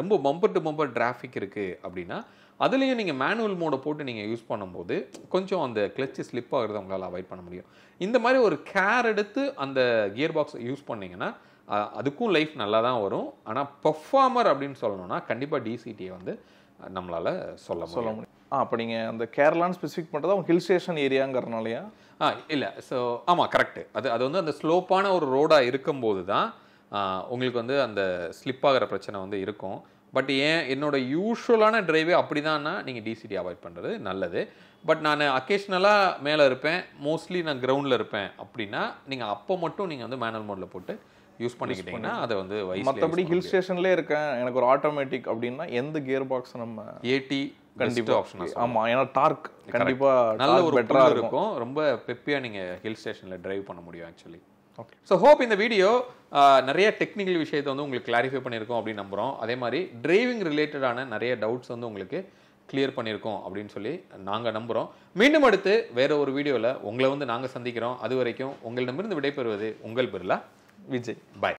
ரொம்ப பம்பர் டு பம்பர் டிராஃபிக் இருக்குது அப்படின்னா அதுலேயும் நீங்கள் மேனுவல் மோடை போட்டு நீங்கள் யூஸ் பண்ணும்போது கொஞ்சம் அந்த கிளச்சு ஸ்லிப் ஆகிறத உங்களால் அவாய்ட் பண்ண முடியும். இந்த மாதிரி ஒரு கேர் எடுத்து அந்த கியர் பாக்ஸை யூஸ் பண்ணிங்கன்னா அதுக்கும் லைஃப் நல்லா தான் வரும். ஆனால் பெர்ஃபார்மர் அப்படின்னு சொல்லணும்னா கண்டிப்பாக டிசிடியை வந்து நம்மளால் சொல்ல முடியும். அப்போ நீங்கள் அந்த கேரளான்னு ஸ்பெசிஃபிக் பண்ணுறது அவங்க ஹில் ஸ்டேஷன் ஏரியாங்கிறனாலயா? இல்லை. ஸோ ஆமாம், கரெக்டு. அது வந்து அந்த ஸ்லோப்பான ஒரு ரோடாக இருக்கும்போது தான் உங்களுக்கு வந்து அந்த ஸ்லிப் ஆகிற பிரச்சனை வந்து இருக்கும். பட் என்னோட யூஷுவலான டிரைவே அப்படி தான்னா நீங்கள் டிசிடி அவாய்ட் பண்ணுறது நல்லது. பட் நான் அக்கேஷ்னலாக மேலே இருப்பேன், மோஸ்ட்லி நான் கிரவுண்டில் இருப்பேன் அப்படின்னா நீங்கள் அப்போ மட்டும் நீங்கள் வந்து மேனுவல் மோடில் போட்டு யூஸ் பண்ணிக்கிட்டீங்கன்னா அதை வந்து மற்றபடி ஹில் ஸ்டேஷன்லேயே இருக்கேன் எனக்கு ஒரு ஆட்டோமேட்டிக் அப்படின்னா எந்த கியர் பாக்ஸ் நம்ம ஏடி கண்டிப்பாக ஆப்ஷன். ஆமாம், ஏன்னா டார்க் கண்டிப்பாக நல்ல ஒரு பெட்டராக இருக்கும். ரொம்ப பெப்பியாக நீங்கள் ஹில் ஸ்டேஷனில் டிரைவ் பண்ண முடியும் ஆக்சுவலி. ஓகே. ஸோ ஹோப் இந்த வீடியோ நிறைய டெக்னிக்கல் விஷயத்தை வந்து உங்களுக்கு கிளாரிஃபை பண்ணியிருக்கோம் அப்படின்னு நம்புகிறோம். அதே மாதிரி டிரைவிங் ரிலேட்டடான நிறைய டவுட்ஸ் வந்து உங்களுக்கு கிளியர் பண்ணியிருக்கோம் அப்படின்னு சொல்லி நாங்கள் நம்புகிறோம். மீண்டும் அடுத்து வேற ஒரு வீடியோவில் உங்களை வந்து நாங்கள் சந்திக்கிறோம். அது வரைக்கும் உங்களிடமிருந்து விடைபெறுவது உங்கள் பிர்லா விஜய். பாய்.